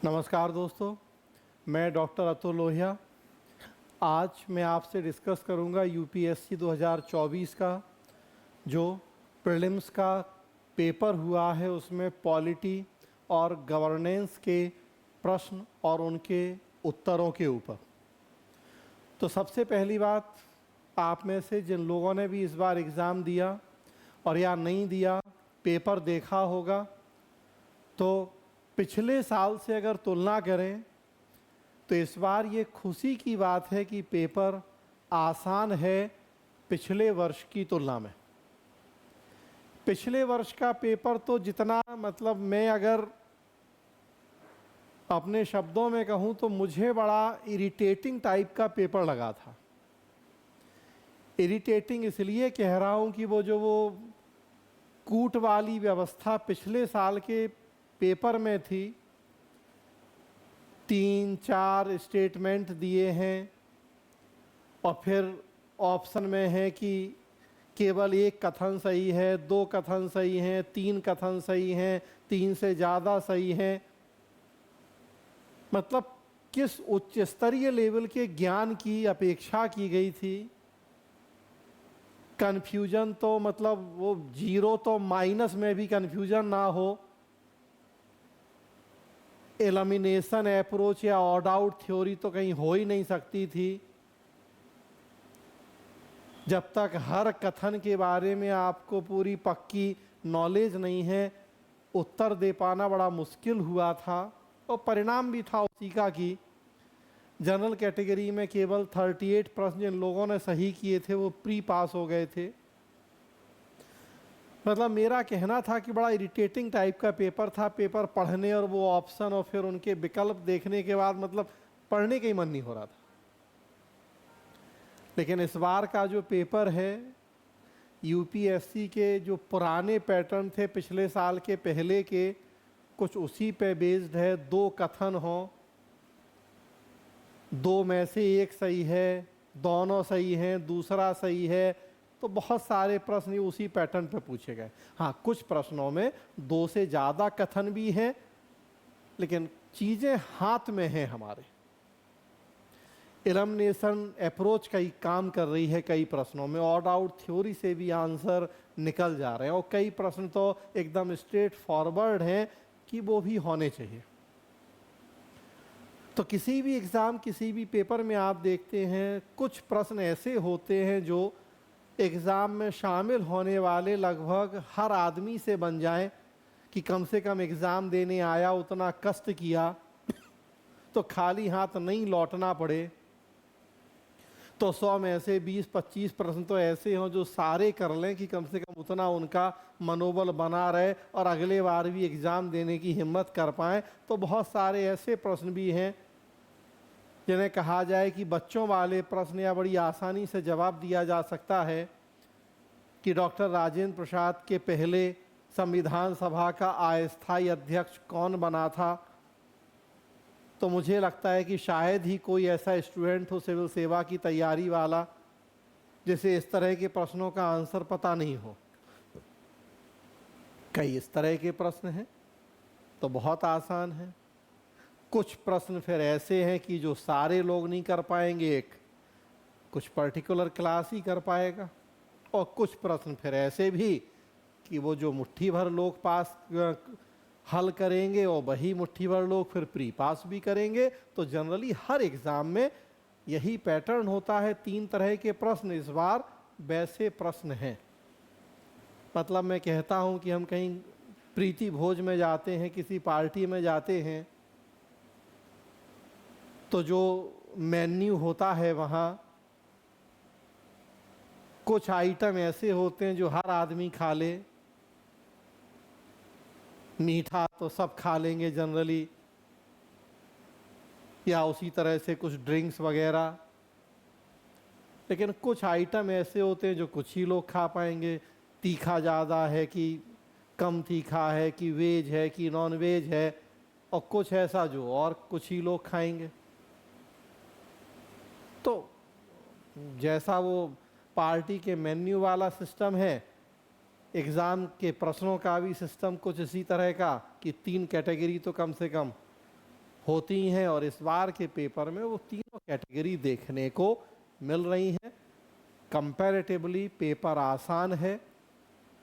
नमस्कार दोस्तों, मैं डॉक्टर अतुल लोहिया। आज मैं आपसे डिस्कस करूंगा यूपीएससी 2024 का जो प्रीलिम्स का पेपर हुआ है, उसमें पॉलिटी और गवर्नेंस के प्रश्न और उनके उत्तरों के ऊपर। तो सबसे पहली बात, आप में से जिन लोगों ने भी इस बार एग्ज़ाम दिया और या नहीं दिया, पेपर देखा होगा, तो पिछले साल से अगर तुलना करें तो इस बार ये खुशी की बात है कि पेपर आसान है पिछले वर्ष की तुलना में। पिछले वर्ष का पेपर तो जितना मैं अगर अपने शब्दों में कहूँ तो मुझे बड़ा इरिटेटिंग टाइप का पेपर लगा था। इरिटेटिंग इसलिए कह रहा हूँ कि वो कूट वाली व्यवस्था पिछले साल के पेपर में थी। 3-4 स्टेटमेंट दिए हैं और फिर ऑप्शन में है कि केवल एक कथन सही है, 2 कथन सही हैं, 3 कथन सही हैं, 3 से ज़्यादा सही हैं। मतलब किस उच्च स्तरीय लेवल के ज्ञान की अपेक्षा की गई थी। कन्फ्यूजन तो वो 0 तो माइनस में भी कन्फ्यूजन ना हो। एलिमिनेशन अप्रोच या ऑड आउट थ्योरी तो कहीं हो ही नहीं सकती थी। जब तक हर कथन के बारे में आपको पूरी पक्की नॉलेज नहीं है, उत्तर दे पाना बड़ा मुश्किल हुआ था। और परिणाम भी था उसी का कि जनरल कैटेगरी में केवल 38 प्रश्न जिन लोगों ने सही किए थे वो प्री पास हो गए थे। मेरा कहना था कि बड़ा इरिटेटिंग टाइप का पेपर था। पेपर पढ़ने और वो ऑप्शन और फिर उनके विकल्प देखने के बाद पढ़ने का ही मन नहीं हो रहा था। लेकिन इस बार का जो पेपर है, यूपीएससी के जो पुराने पैटर्न थे पिछले साल के पहले के, कुछ उसी पे बेस्ड है। 2 कथन हों, 2 में से एक सही है, दोनों सही हैं, दूसरा सही है, तो बहुत सारे प्रश्न उसी पैटर्न पे पूछे गए। हाँ, कुछ प्रश्नों में 2 से ज़्यादा कथन भी हैं, लेकिन चीज़ें हाथ में हैं हमारे। एलिमिनेशन अप्रोच कई काम कर रही है कई प्रश्नों में। ऑड आउट थ्योरी से भी आंसर निकल जा रहे हैं और कई प्रश्न तो एकदम स्ट्रेट फॉरवर्ड हैं कि वो भी होने चाहिए। तो किसी भी एग्ज़ाम, किसी भी पेपर में आप देखते हैं कुछ प्रश्न ऐसे होते हैं जो एग्ज़ाम में शामिल होने वाले लगभग हर आदमी से बन जाएं कि कम से कम एग्ज़ाम देने आया, उतना कष्ट किया तो खाली हाथ नहीं लौटना पड़े। तो 100 में से 20-25 प्रश्न तो ऐसे हों जो सारे कर लें कि कम से कम उतना उनका मनोबल बना रहे और अगले बार भी एग्ज़ाम देने की हिम्मत कर पाएँ। तो बहुत सारे ऐसे प्रश्न भी हैं जिन्हें कहा जाए कि बच्चों वाले प्रश्न या बड़ी आसानी से जवाब दिया जा सकता है कि डॉक्टर राजेंद्र प्रसाद के पहले संविधान सभा का अस्थायी अध्यक्ष कौन बना था। तो मुझे लगता है कि शायद ही कोई ऐसा स्टूडेंट हो सिविल सेवा की तैयारी वाला जिसे इस तरह के प्रश्नों का आंसर पता नहीं हो। कई इस तरह के प्रश्न हैं तो बहुत आसान है। कुछ प्रश्न फिर ऐसे हैं कि जो सारे लोग नहीं कर पाएंगे, कुछ पर्टिकुलर क्लास ही कर पाएगा। और कुछ प्रश्न फिर ऐसे भी कि वो जो मुट्ठी भर लोग पास हल करेंगे और वही मुट्ठी भर लोग फिर प्री पास भी करेंगे। तो जनरली हर एग्ज़ाम में यही पैटर्न होता है। 3 तरह के प्रश्न इस बार वैसे प्रश्न हैं। मैं कहता हूँ कि हम कहीं प्रीति भोज में जाते हैं, किसी पार्टी में जाते हैं, तो जो मेन्यू होता है वहाँ कुछ आइटम ऐसे होते हैं जो हर आदमी खा ले। मीठा तो सब खा लेंगे जनरली, या उसी तरह से कुछ ड्रिंक्स वगैरह। लेकिन कुछ आइटम ऐसे होते हैं जो कुछ ही लोग खा पाएंगे। तीखा ज़्यादा है कि कम तीखा है, कि वेज है कि नॉन वेज है, और कुछ ऐसा जो और कुछ ही लोग खाएंगे। तो जैसा वो पार्टी के मेन्यू वाला सिस्टम है, एग्ज़ाम के प्रश्नों का भी सिस्टम कुछ इसी तरह का कि 3 कैटेगरी तो कम से कम होती हैं और इस बार के पेपर में वो तीनों कैटेगरी देखने को मिल रही हैं। कंपैरेटिवली पेपर आसान है,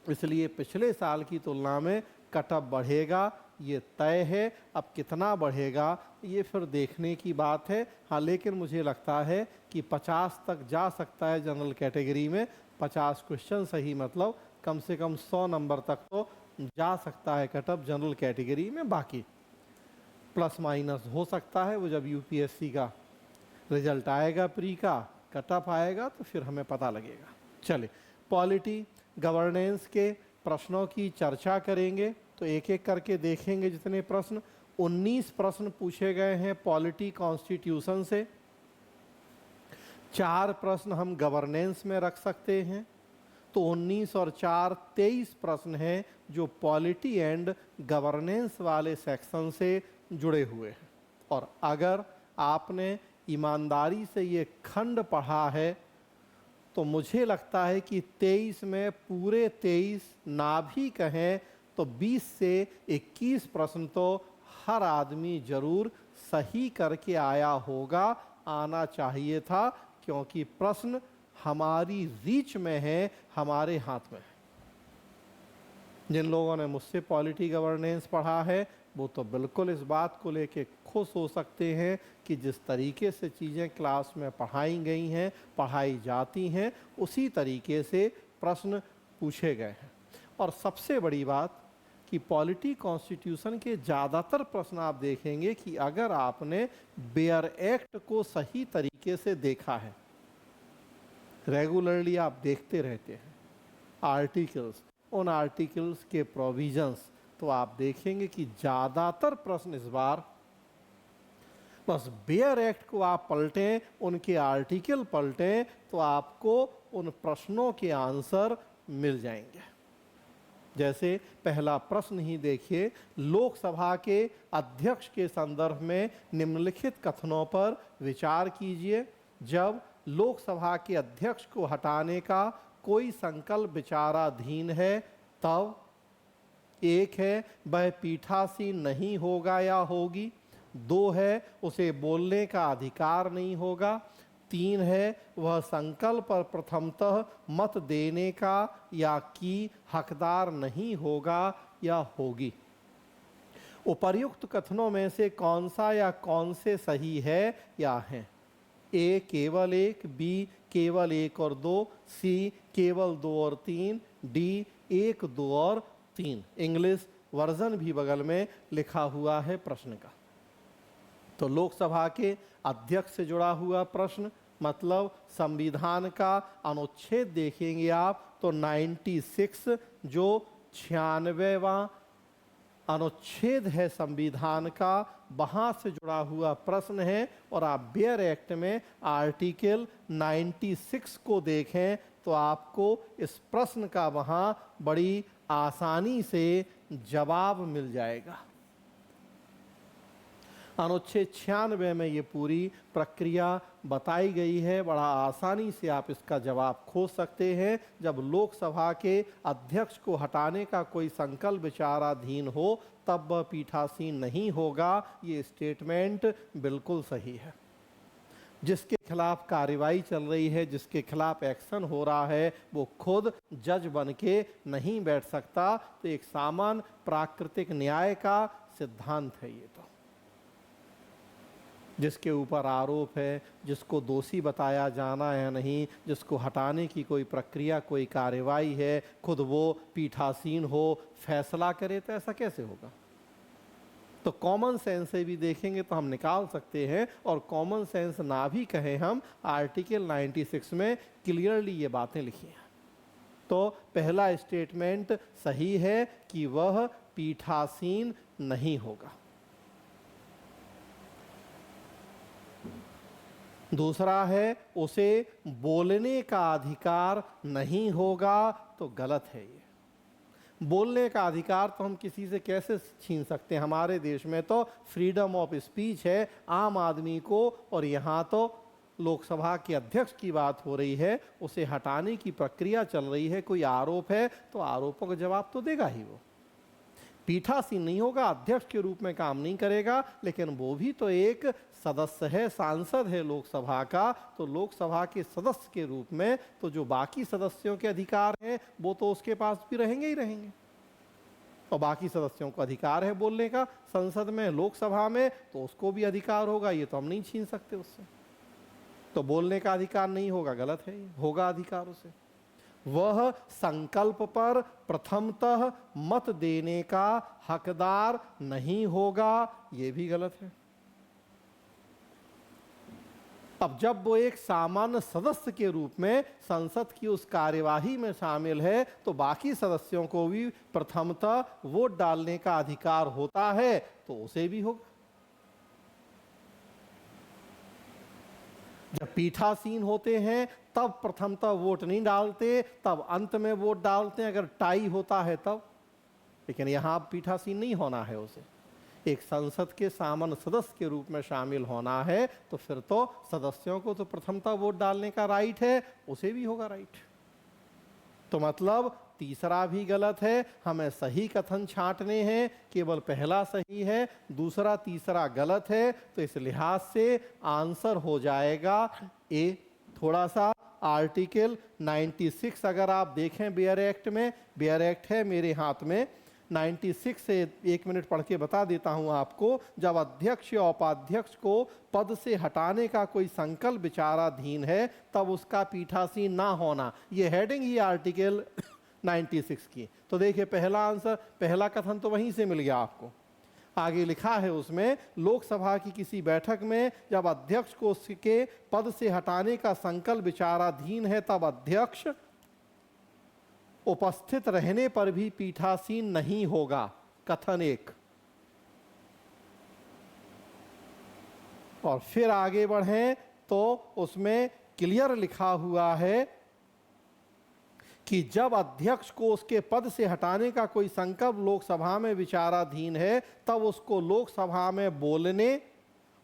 इसलिए पिछले साल की तुलना में कटअप बढ़ेगा, ये तय है। अब कितना बढ़ेगा ये फिर देखने की बात है। हाँ, लेकिन मुझे लगता है कि 50 तक जा सकता है जनरल कैटेगरी में। 50 क्वेश्चन सही मतलब कम से कम 100 नंबर तक तो जा सकता है कटअप जनरल कैटेगरी में। बाकी प्लस माइनस हो सकता है, वो जब यूपीएससी का रिजल्ट आएगा, प्री का कटअप आएगा तो फिर हमें पता लगेगा। चले, पॉलिटी गवर्नेंस के प्रश्नों की चर्चा करेंगे, तो एक एक करके देखेंगे जितने प्रश्न। 19 प्रश्न पूछे गए हैं पॉलिटी कॉन्स्टिट्यूशन से। 4 प्रश्न हम गवर्नेंस में रख सकते हैं, तो 19 और 4 23 प्रश्न हैं जो पॉलिटी एंड गवर्नेंस वाले सेक्शन से जुड़े हुए हैं। और अगर आपने ईमानदारी से ये खंड पढ़ा है तो मुझे लगता है कि 23 में पूरे 23 ना भी कहें तो 20 से 21 प्रश्न तो हर आदमी जरूर सही करके आया होगा, आना चाहिए था, क्योंकि प्रश्न हमारी रीच में है, हमारे हाथ में है। जिन लोगों ने मुझसे पॉलिटी गवर्नेंस पढ़ा है वो तो बिल्कुल इस बात को लेके खुश हो सकते हैं कि जिस तरीके से चीज़ें क्लास में पढ़ाई गई हैं, पढ़ाई जाती हैं, उसी तरीके से प्रश्न पूछे गए हैं। और सबसे बड़ी बात कि पॉलिटी कॉन्स्टिट्यूशन के ज़्यादातर प्रश्न आप देखेंगे कि अगर आपने बेयर एक्ट को सही तरीके से देखा है, रेगुलरली आप देखते रहते हैं आर्टिकल्स, उन आर्टिकल्स के प्रोविजंस, तो आप देखेंगे कि ज़्यादातर प्रश्न इस बार बस बेयर एक्ट को आप पलटें, उनके आर्टिकल पलटें, तो आपको उन प्रश्नों के आंसर मिल जाएंगे। जैसे पहला प्रश्न ही देखिए, लोकसभा के अध्यक्ष के संदर्भ में निम्नलिखित कथनों पर विचार कीजिए। जब लोकसभा के अध्यक्ष को हटाने का कोई संकल्प विचाराधीन है तब 1 है वह पीठासीन नहीं होगा या होगी, 2 है उसे बोलने का अधिकार नहीं होगा, 3 है वह संकल्प पर प्रथमतः मत देने का या की हकदार नहीं होगा या होगी। उपर्युक्त कथनों में से कौन सा या कौन से सही है या हैं? ए केवल 1, बी केवल 1 और 2, सी केवल 2 और 3, डी 1, 2 और 3। इंग्लिश वर्जन भी बगल में लिखा हुआ है प्रश्न का। तो लोकसभा के अध्यक्ष से जुड़ा हुआ प्रश्न, मतलब संविधान का अनुच्छेद देखेंगे आप तो 96 जो 96वां अनुच्छेद है संविधान का, वहाँ से जुड़ा हुआ प्रश्न है। और आप बेयर एक्ट में आर्टिकल 96 को देखें तो आपको इस प्रश्न का वहाँ बड़ी आसानी से जवाब मिल जाएगा। अनुच्छेद 96 में ये पूरी प्रक्रिया बताई गई है, बड़ा आसानी से आप इसका जवाब खोज सकते हैं। जब लोकसभा के अध्यक्ष को हटाने का कोई संकल्प विचाराधीन हो तब वह पीठासीन नहीं होगा, ये स्टेटमेंट बिल्कुल सही है। जिसके खिलाफ कार्रवाई चल रही है, जिसके खिलाफ एक्शन हो रहा है, वो खुद जज बन के नहीं बैठ सकता। तो एक सामान्य प्राकृतिक न्याय का सिद्धांत है ये। तो जिसके ऊपर आरोप है, जिसको दोषी बताया जाना है नहीं, जिसको हटाने की कोई प्रक्रिया, कोई कार्रवाई है, खुद वो पीठासीन हो, फैसला करे, तो ऐसा कैसे होगा? तो कॉमन सेंस से भी देखेंगे तो हम निकाल सकते हैं। और कॉमन सेंस ना भी कहें हम, आर्टिकल 96 में क्लियरली ये बातें लिखी हैं। तो पहला स्टेटमेंट सही है कि वह पीठासीन नहीं होगा। दूसरा है उसे बोलने का अधिकार नहीं होगा, तो गलत है ये। बोलने का अधिकार तो हम किसी से कैसे छीन सकते हैं? हमारे देश में तो फ्रीडम ऑफ स्पीच है आम आदमी को, और यहाँ तो लोकसभा के अध्यक्ष की बात हो रही है, उसे हटाने की प्रक्रिया चल रही है, कोई आरोप है तो आरोपों का जवाब तो देगा ही वो। पीठासीन नहीं होगा, अध्यक्ष के रूप में काम नहीं करेगा, लेकिन वो भी तो एक सदस्य है, सांसद है लोकसभा का। तो लोकसभा के सदस्य के रूप में तो जो बाकी सदस्यों के अधिकार हैं वो तो उसके पास भी रहेंगे ही रहेंगे। और बाकी सदस्यों को अधिकार है बोलने का संसद में, लोकसभा में, तो उसको भी अधिकार होगा, ये तो हम नहीं छीन सकते उससे। तो बोलने का अधिकार नहीं होगा, गलत है, होगा अधिकार उसे। वह संकल्प पर प्रथमतः मत देने का हकदार नहीं होगा, ये भी गलत है। अब जब वो एक सामान्य सदस्य के रूप में संसद की उस कार्यवाही में शामिल है तो बाकी सदस्यों को भी प्रथमतः वोट डालने का अधिकार होता है, तो उसे भी होगा। जब पीठासीन होते हैं तब प्रथमतः वोट नहीं डालते, तब अंत में वोट डालते हैं अगर टाई होता है तब। लेकिन यहां पीठासीन नहीं होना है, उसे एक संसद के सामान्य सदस्य के रूप में शामिल होना है, तो फिर तो सदस्यों को तो प्रथमतः वोट डालने का राइट है, उसे भी होगा राइट। तो मतलब तीसरा भी गलत है, हमें सही कथन छांटने हैं, केवल पहला सही है, दूसरा तीसरा गलत है। तो इस लिहाज से आंसर हो जाएगा ए। थोड़ा सा आर्टिकल 96 अगर आप देखें बियर एक्ट में, बियर एक्ट है मेरे हाथ में, 96 से 1 मिनट पढ़ के बता देता हूं आपको। जब अध्यक्ष या उपाध्यक्ष को पद से हटाने का कोई संकल्प विचाराधीन है तब उसका पीठासीन ना होना, ये हेडिंग ही आर्टिकल 96 की। तो देखिए पहला आंसर, पहला कथन तो वहीं से मिल गया आपको। आगे लिखा है उसमें, लोकसभा की किसी बैठक में जब अध्यक्ष को उसके पद से हटाने का संकल्प विचाराधीन है तब अध्यक्ष उपस्थित रहने पर भी पीठासीन नहीं होगा, कथन 1। और फिर आगे बढ़ें तो उसमें क्लियर लिखा हुआ है कि जब अध्यक्ष को उसके पद से हटाने का कोई संकल्प लोकसभा में विचाराधीन है तब उसको लोकसभा में बोलने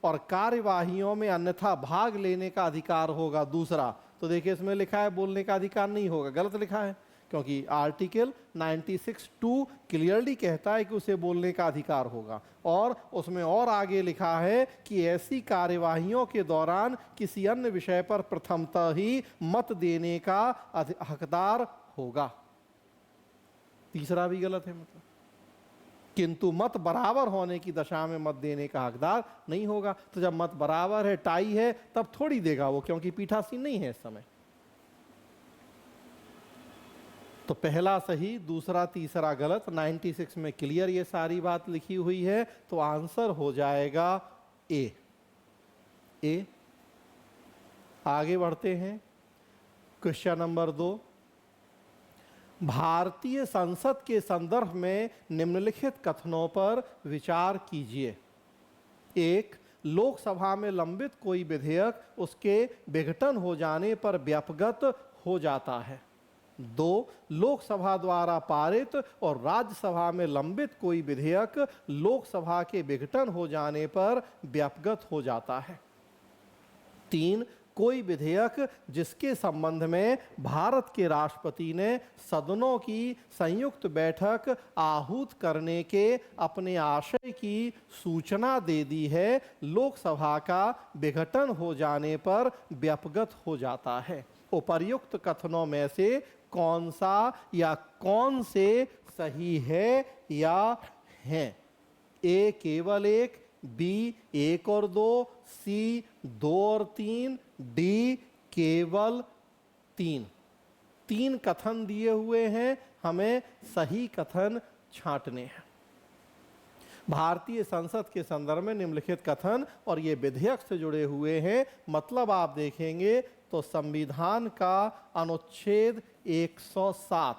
और कार्यवाहियों में अन्यथा भाग लेने का अधिकार होगा, दूसरा। तो देखिए इसमें लिखा है बोलने का अधिकार नहीं होगा, गलत लिखा है, क्योंकि आर्टिकल 96(2) क्लियरली कहता है कि उसे बोलने का अधिकार होगा। और उसमें और आगे लिखा है कि ऐसी कार्यवाहियों के दौरान किसी अन्य विषय पर प्रथमतः ही मत देने का हकदार होगा, तीसरा भी गलत है। मतलब किंतु मत बराबर होने की दशा में मत देने का हकदार नहीं होगा। तो जब मत बराबर है, टाई है, तब थोड़ी देगा वो, क्योंकि पीठासीन नहीं है इस समय। तो पहला सही, दूसरा तीसरा गलत। 96 में क्लियर ये सारी बात लिखी हुई है, तो आंसर हो जाएगा ए। ए। आगे बढ़ते हैं, क्वेश्चन नंबर 2। भारतीय संसद के संदर्भ में निम्नलिखित कथनों पर विचार कीजिए। 1. लोकसभा में लंबित कोई विधेयक उसके विघटन हो जाने पर व्यापगत हो जाता है। 2. लोकसभा द्वारा पारित और राज्यसभा में लंबित कोई विधेयक लोकसभा के विघटन हो जाने पर व्यापगत हो जाता है। 3. कोई विधेयक जिसके संबंध में भारत के राष्ट्रपति ने सदनों की संयुक्त बैठक आहूत करने के अपने आशय की सूचना दे दी है, लोकसभा का विघटन हो जाने पर व्यापगत हो जाता है। उपर्युक्त कथनों में से कौन सा या कौन से सही है या हैं? ए केवल 1, बी 1 और 2, सी 2 और 3, डी केवल 3। 3 कथन दिए हुए हैं, हमें सही कथन छांटने हैं। भारतीय संसद के संदर्भ में निम्नलिखित कथन, और ये विधेयक से जुड़े हुए हैं, मतलब आप देखेंगे तो संविधान का अनुच्छेद 107,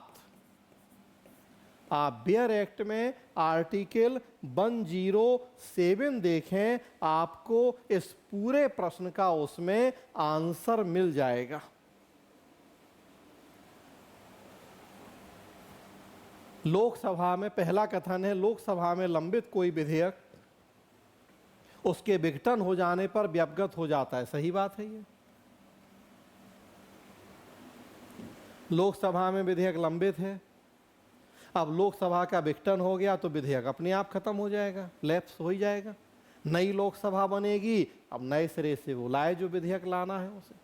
आप बियर एक्ट में आर्टिकल 107 देखें, आपको इस पूरे प्रश्न का उसमें आंसर मिल जाएगा। लोकसभा में पहला कथन है, लोकसभा में लंबित कोई विधेयक उसके विघटन हो जाने पर व्यापगत हो जाता है, सही बात है। ये लोकसभा में विधेयक लंबित है, अब लोकसभा का विघटन हो गया तो विधेयक अपने आप खत्म हो जाएगा, लैप्स हो ही जाएगा। नई लोकसभा बनेगी, अब नए सिरे से वो लाए जो विधेयक लाना है उसे।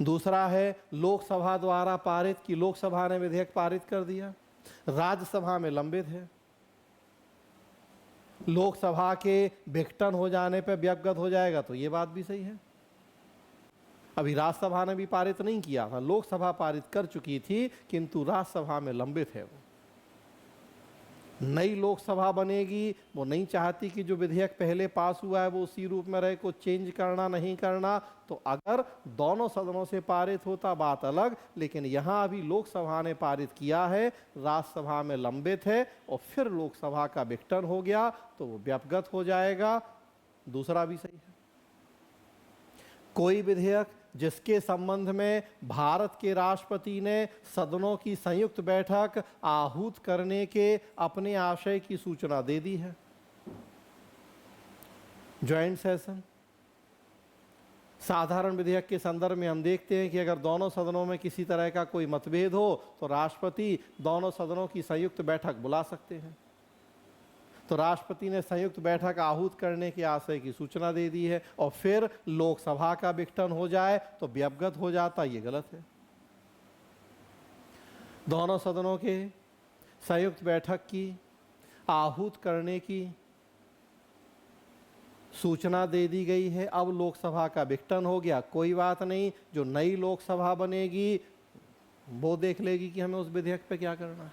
दूसरा है लोकसभा द्वारा पारित, कि लोकसभा ने विधेयक पारित कर दिया, राज्यसभा में लंबित है, लोकसभा के विघटन हो जाने पर व्यपगत हो जाएगा, तो ये बात भी सही है। अभी राज्यसभा ने भी पारित नहीं किया था, लोकसभा पारित कर चुकी थी, किंतु राज्यसभा में लंबित है वो। नई लोकसभा बनेगी, वो नहीं चाहती कि जो विधेयक पहले पास हुआ है वो उसी रूप में रहे, को चेंज करना नहीं करना। तो अगर दोनों सदनों से पारित होता बात अलग, लेकिन यहाँ अभी लोकसभा ने पारित किया है, राज्यसभा में लंबित है और फिर लोकसभा का विघटन हो गया तो वो व्यपगत हो जाएगा। दूसरा भी सही है। कोई विधेयक जिसके संबंध में भारत के राष्ट्रपति ने सदनों की संयुक्त बैठक आहूत करने के अपने आशय की सूचना दे दी है, ज्वाइंट सेशन। साधारण विधेयक के संदर्भ में हम देखते हैं कि अगर दोनों सदनों में किसी तरह का कोई मतभेद हो तो राष्ट्रपति दोनों सदनों की संयुक्त बैठक बुला सकते हैं। तो राष्ट्रपति ने संयुक्त बैठक आहूत करने के आशय की सूचना दे दी है और फिर लोकसभा का विघटन हो जाए तो व्यपगत हो जाता, ये गलत है। दोनों सदनों के संयुक्त बैठक की आहूत करने की सूचना दे दी गई है, अब लोकसभा का विघटन हो गया, कोई बात नहीं, जो नई लोकसभा बनेगी वो देख लेगी कि हमें उस विधेयक पे क्या करना है।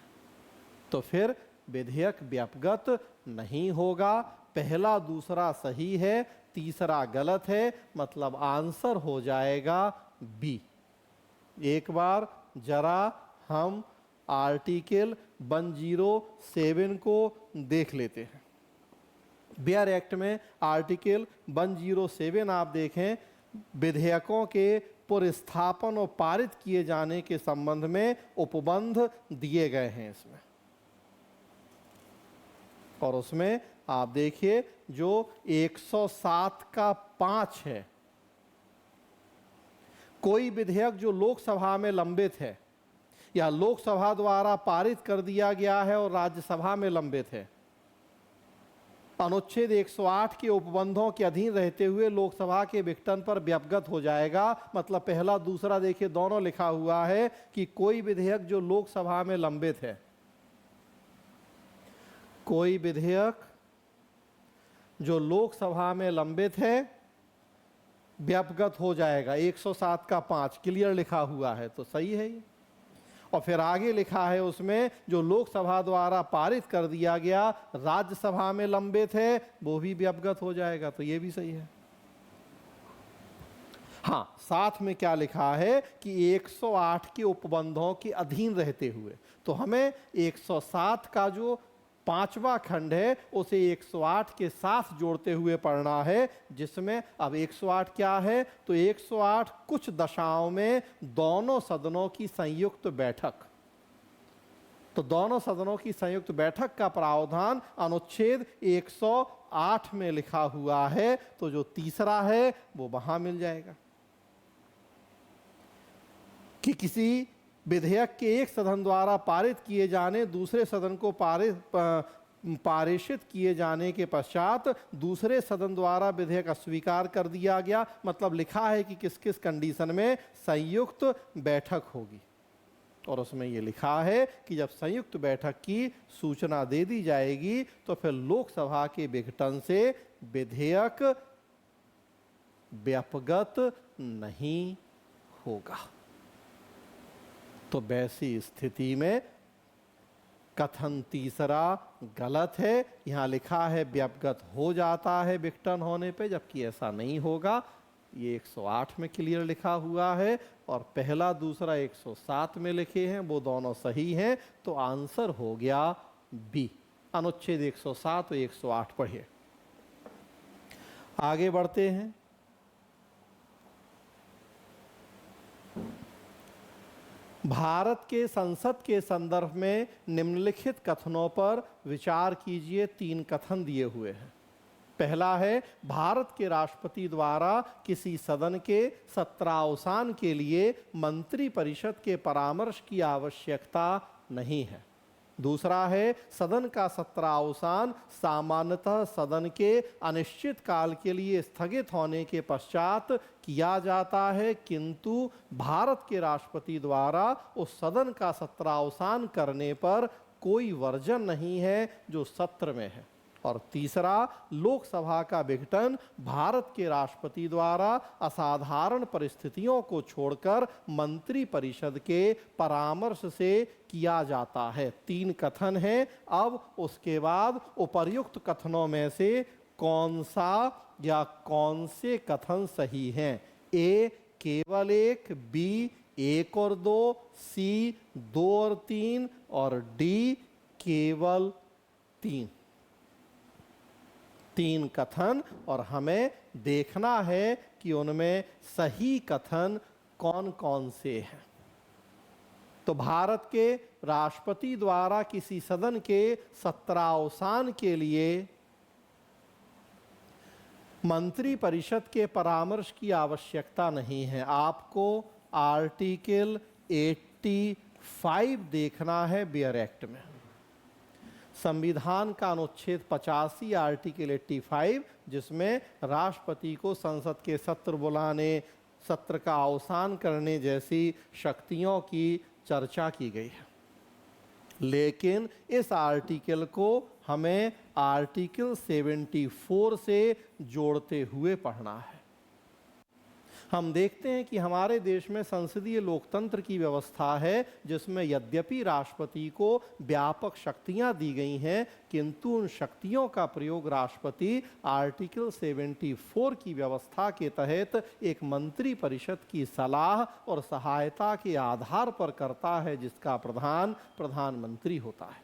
तो फिर विधेयक व्यपगत नहीं होगा। पहला दूसरा सही है, तीसरा गलत है, मतलब आंसर हो जाएगा बी। एक बार जरा हम आर्टिकल 107 को देख लेते हैं। बिहार एक्ट में आर्टिकल 107 आप देखें, विधेयकों के पुरस्थापन और पारित किए जाने के संबंध में उपबंध दिए गए हैं इसमें। और उसमें आप देखिए जो 107 का 5 है, कोई विधेयक जो लोकसभा में लंबित है या लोकसभा द्वारा पारित कर दिया गया है और राज्यसभा में लंबित है, अनुच्छेद 108 के उपबंधों के अधीन रहते हुए लोकसभा के विघटन पर व्यपगत हो जाएगा। मतलब पहला दूसरा देखिए दोनों लिखा हुआ है कि कोई विधेयक जो लोकसभा में लंबित है, कोई विधेयक जो लोकसभा में लंबित है व्यपगत हो जाएगा। 107 का 5 क्लियर लिखा हुआ है तो सही है ये। और फिर आगे लिखा है उसमें जो लोकसभा द्वारा पारित कर दिया गया राज्यसभा में लंबित है वो भी व्यपगत हो जाएगा, तो ये भी सही है। हाँ, साथ में क्या लिखा है कि 108 के उपबंधों के अधीन रहते हुए, तो हमें 107 का जो 5वां खंड है उसे 108 के साथ जोड़ते हुए पढ़ना है, जिसमें अब 108 क्या है, तो 108 कुछ दशाओं में दोनों सदनों की संयुक्त बैठक, तो दोनों सदनों की संयुक्त बैठक का प्रावधान अनुच्छेद 108 में लिखा हुआ है, तो जो तीसरा है वो वहां मिल जाएगा कि किसी विधेयक के एक सदन द्वारा पारित किए जाने दूसरे सदन को पारित किए जाने के पश्चात दूसरे सदन द्वारा विधेयक अस्वीकार कर दिया गया। मतलब लिखा है कि किस किस कंडीशन में संयुक्त बैठक होगी, और उसमें ये लिखा है कि जब संयुक्त बैठक की सूचना दे दी जाएगी तो फिर लोकसभा के विघटन से विधेयक व्यपगत नहीं होगा। तो वैसी स्थिति में कथन तीसरा गलत है। यहाँ लिखा है व्यपगत हो जाता है विघटन होने पे, जबकि ऐसा नहीं होगा। ये 108 में क्लियर लिखा हुआ है और पहला दूसरा 107 में लिखे हैं, वो दोनों सही हैं, तो आंसर हो गया बी। अनुच्छेद 107 और 108 पढ़िए। आगे बढ़ते हैं। भारत के संसद के संदर्भ में निम्नलिखित कथनों पर विचार कीजिए। 3 कथन दिए हुए हैं। पहला है, भारत के राष्ट्रपति द्वारा किसी सदन के सत्रावसान के लिए मंत्रिपरिषद के परामर्श की आवश्यकता नहीं है। दूसरा है, सदन का सत्रावसान सामान्यतः सदन के अनिश्चित काल के लिए स्थगित होने के पश्चात किया जाता है, किंतु भारत के राष्ट्रपति द्वारा उस सदन का सत्रावसान करने पर कोई वर्जन नहीं है जो सत्र में है। और तीसरा, लोकसभा का विघटन भारत के राष्ट्रपति द्वारा असाधारण परिस्थितियों को छोड़कर मंत्रिपरिषद के परामर्श से किया जाता है। 3 कथन हैं। अब उसके बाद उपर्युक्त कथनों में से कौन सा या कौन से कथन सही हैं? ए केवल 1, बी 1 और 2, सी 2 और 3 और डी केवल 3। 3 कथन और हमें देखना है कि उनमें सही कथन कौन कौन से हैं। तो भारत के राष्ट्रपति द्वारा किसी सदन के सत्रावसान के लिए मंत्रिपरिषद के परामर्श की आवश्यकता नहीं है। आपको आर्टिकल 85 देखना है बियर एक्ट में। संविधान का अनुच्छेद 85 आर्टिकल 85, जिसमें राष्ट्रपति को संसद के सत्र बुलाने, सत्र का अवसान करने जैसी शक्तियों की चर्चा की गई है। लेकिन इस आर्टिकल को हमें आर्टिकल 74 से जोड़ते हुए पढ़ना है। हम देखते हैं कि हमारे देश में संसदीय लोकतंत्र की व्यवस्था है, जिसमें यद्यपि राष्ट्रपति को व्यापक शक्तियां दी गई हैं, किंतु उन शक्तियों का प्रयोग राष्ट्रपति आर्टिकल 74 की व्यवस्था के तहत एक मंत्री परिषद की सलाह और सहायता के आधार पर करता है, जिसका प्रधान प्रधानमंत्री होता है।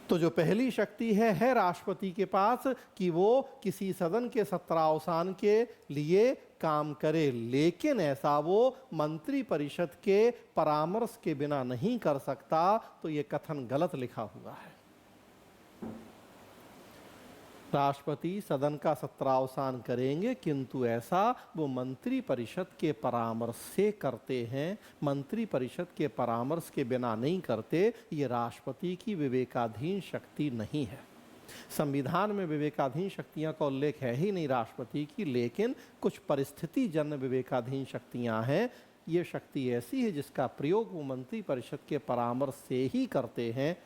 तो जो पहली शक्ति है राष्ट्रपति के पास कि वो किसी सदन के सत्रावसान के लिए काम करे, लेकिन ऐसा वो मंत्रिपरिषद के परामर्श के बिना नहीं कर सकता। तो ये कथन गलत लिखा हुआ है। राष्ट्रपति सदन का सत्रावसान करेंगे, किंतु ऐसा वो मंत्रिपरिषद के परामर्श से करते हैं, मंत्रिपरिषद के परामर्श के बिना नहीं करते। ये राष्ट्रपति की विवेकाधीन शक्ति नहीं है। संविधान में विवेकाधीन शक्तियां का उल्लेख है ही नहीं राष्ट्रपति की, लेकिन कुछ परिस्थिति जन्य विवेकाधीन शक्तियां हैं। ये शक्ति ऐसी है जिसका प्रयोग वो मंत्रिपरिषद के परामर्श से ही करते हैं।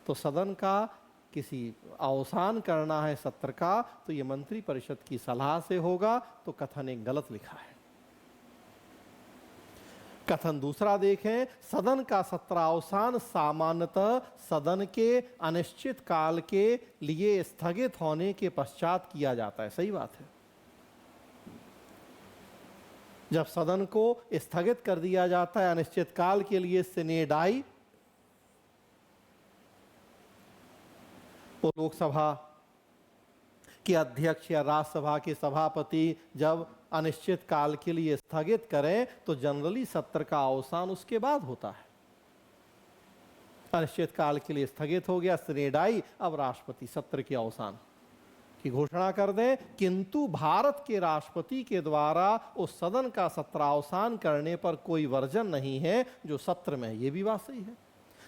तो सदन का किसी अवसान करना है सत्र का, तो ये मंत्रिपरिषद की सलाह से होगा। तो कथन एक गलत लिखा है। कथन दूसरा देखें, सदन का सत्रावसान सामान्यतः सदन के अनिश्चित काल के लिए स्थगित होने के पश्चात किया जाता है। सही बात है। जब सदन को स्थगित कर दिया जाता है अनिश्चित काल के लिए, सिने डाई, तो लोकसभा के अध्यक्ष या राज्यसभा के सभापति जब अनिश्चित काल के लिए स्थगित करें, तो जनरली सत्र का अवसान उसके बाद होता है। अनिश्चित काल के लिए स्थगित हो गया, श्रेडाई, अब राष्ट्रपति सत्र के अवसान की घोषणा कर दें। किंतु भारत के राष्ट्रपति के द्वारा उस सदन का सत्रावसान करने पर कोई वर्जन नहीं है जो सत्र में है। ये भी बात सही है।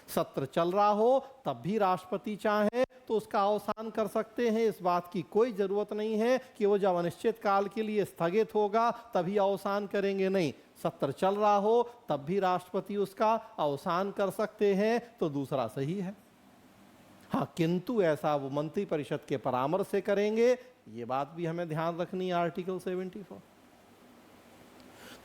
सत्र चल रहा हो तब भी राष्ट्रपति चाहे तो उसका अवसान कर सकते हैं। इस बात की कोई जरूरत नहीं है कि वो जब अनिश्चित काल के लिए स्थगित होगा तभी अवसान करेंगे। नहीं, सत्र चल रहा हो तब भी राष्ट्रपति उसका अवसान कर सकते हैं। तो दूसरा सही है। हाँ, किंतु ऐसा वो मंत्रिपरिषद के परामर्श से करेंगे, ये बात भी हमें ध्यान रखनी है आर्टिकल 74।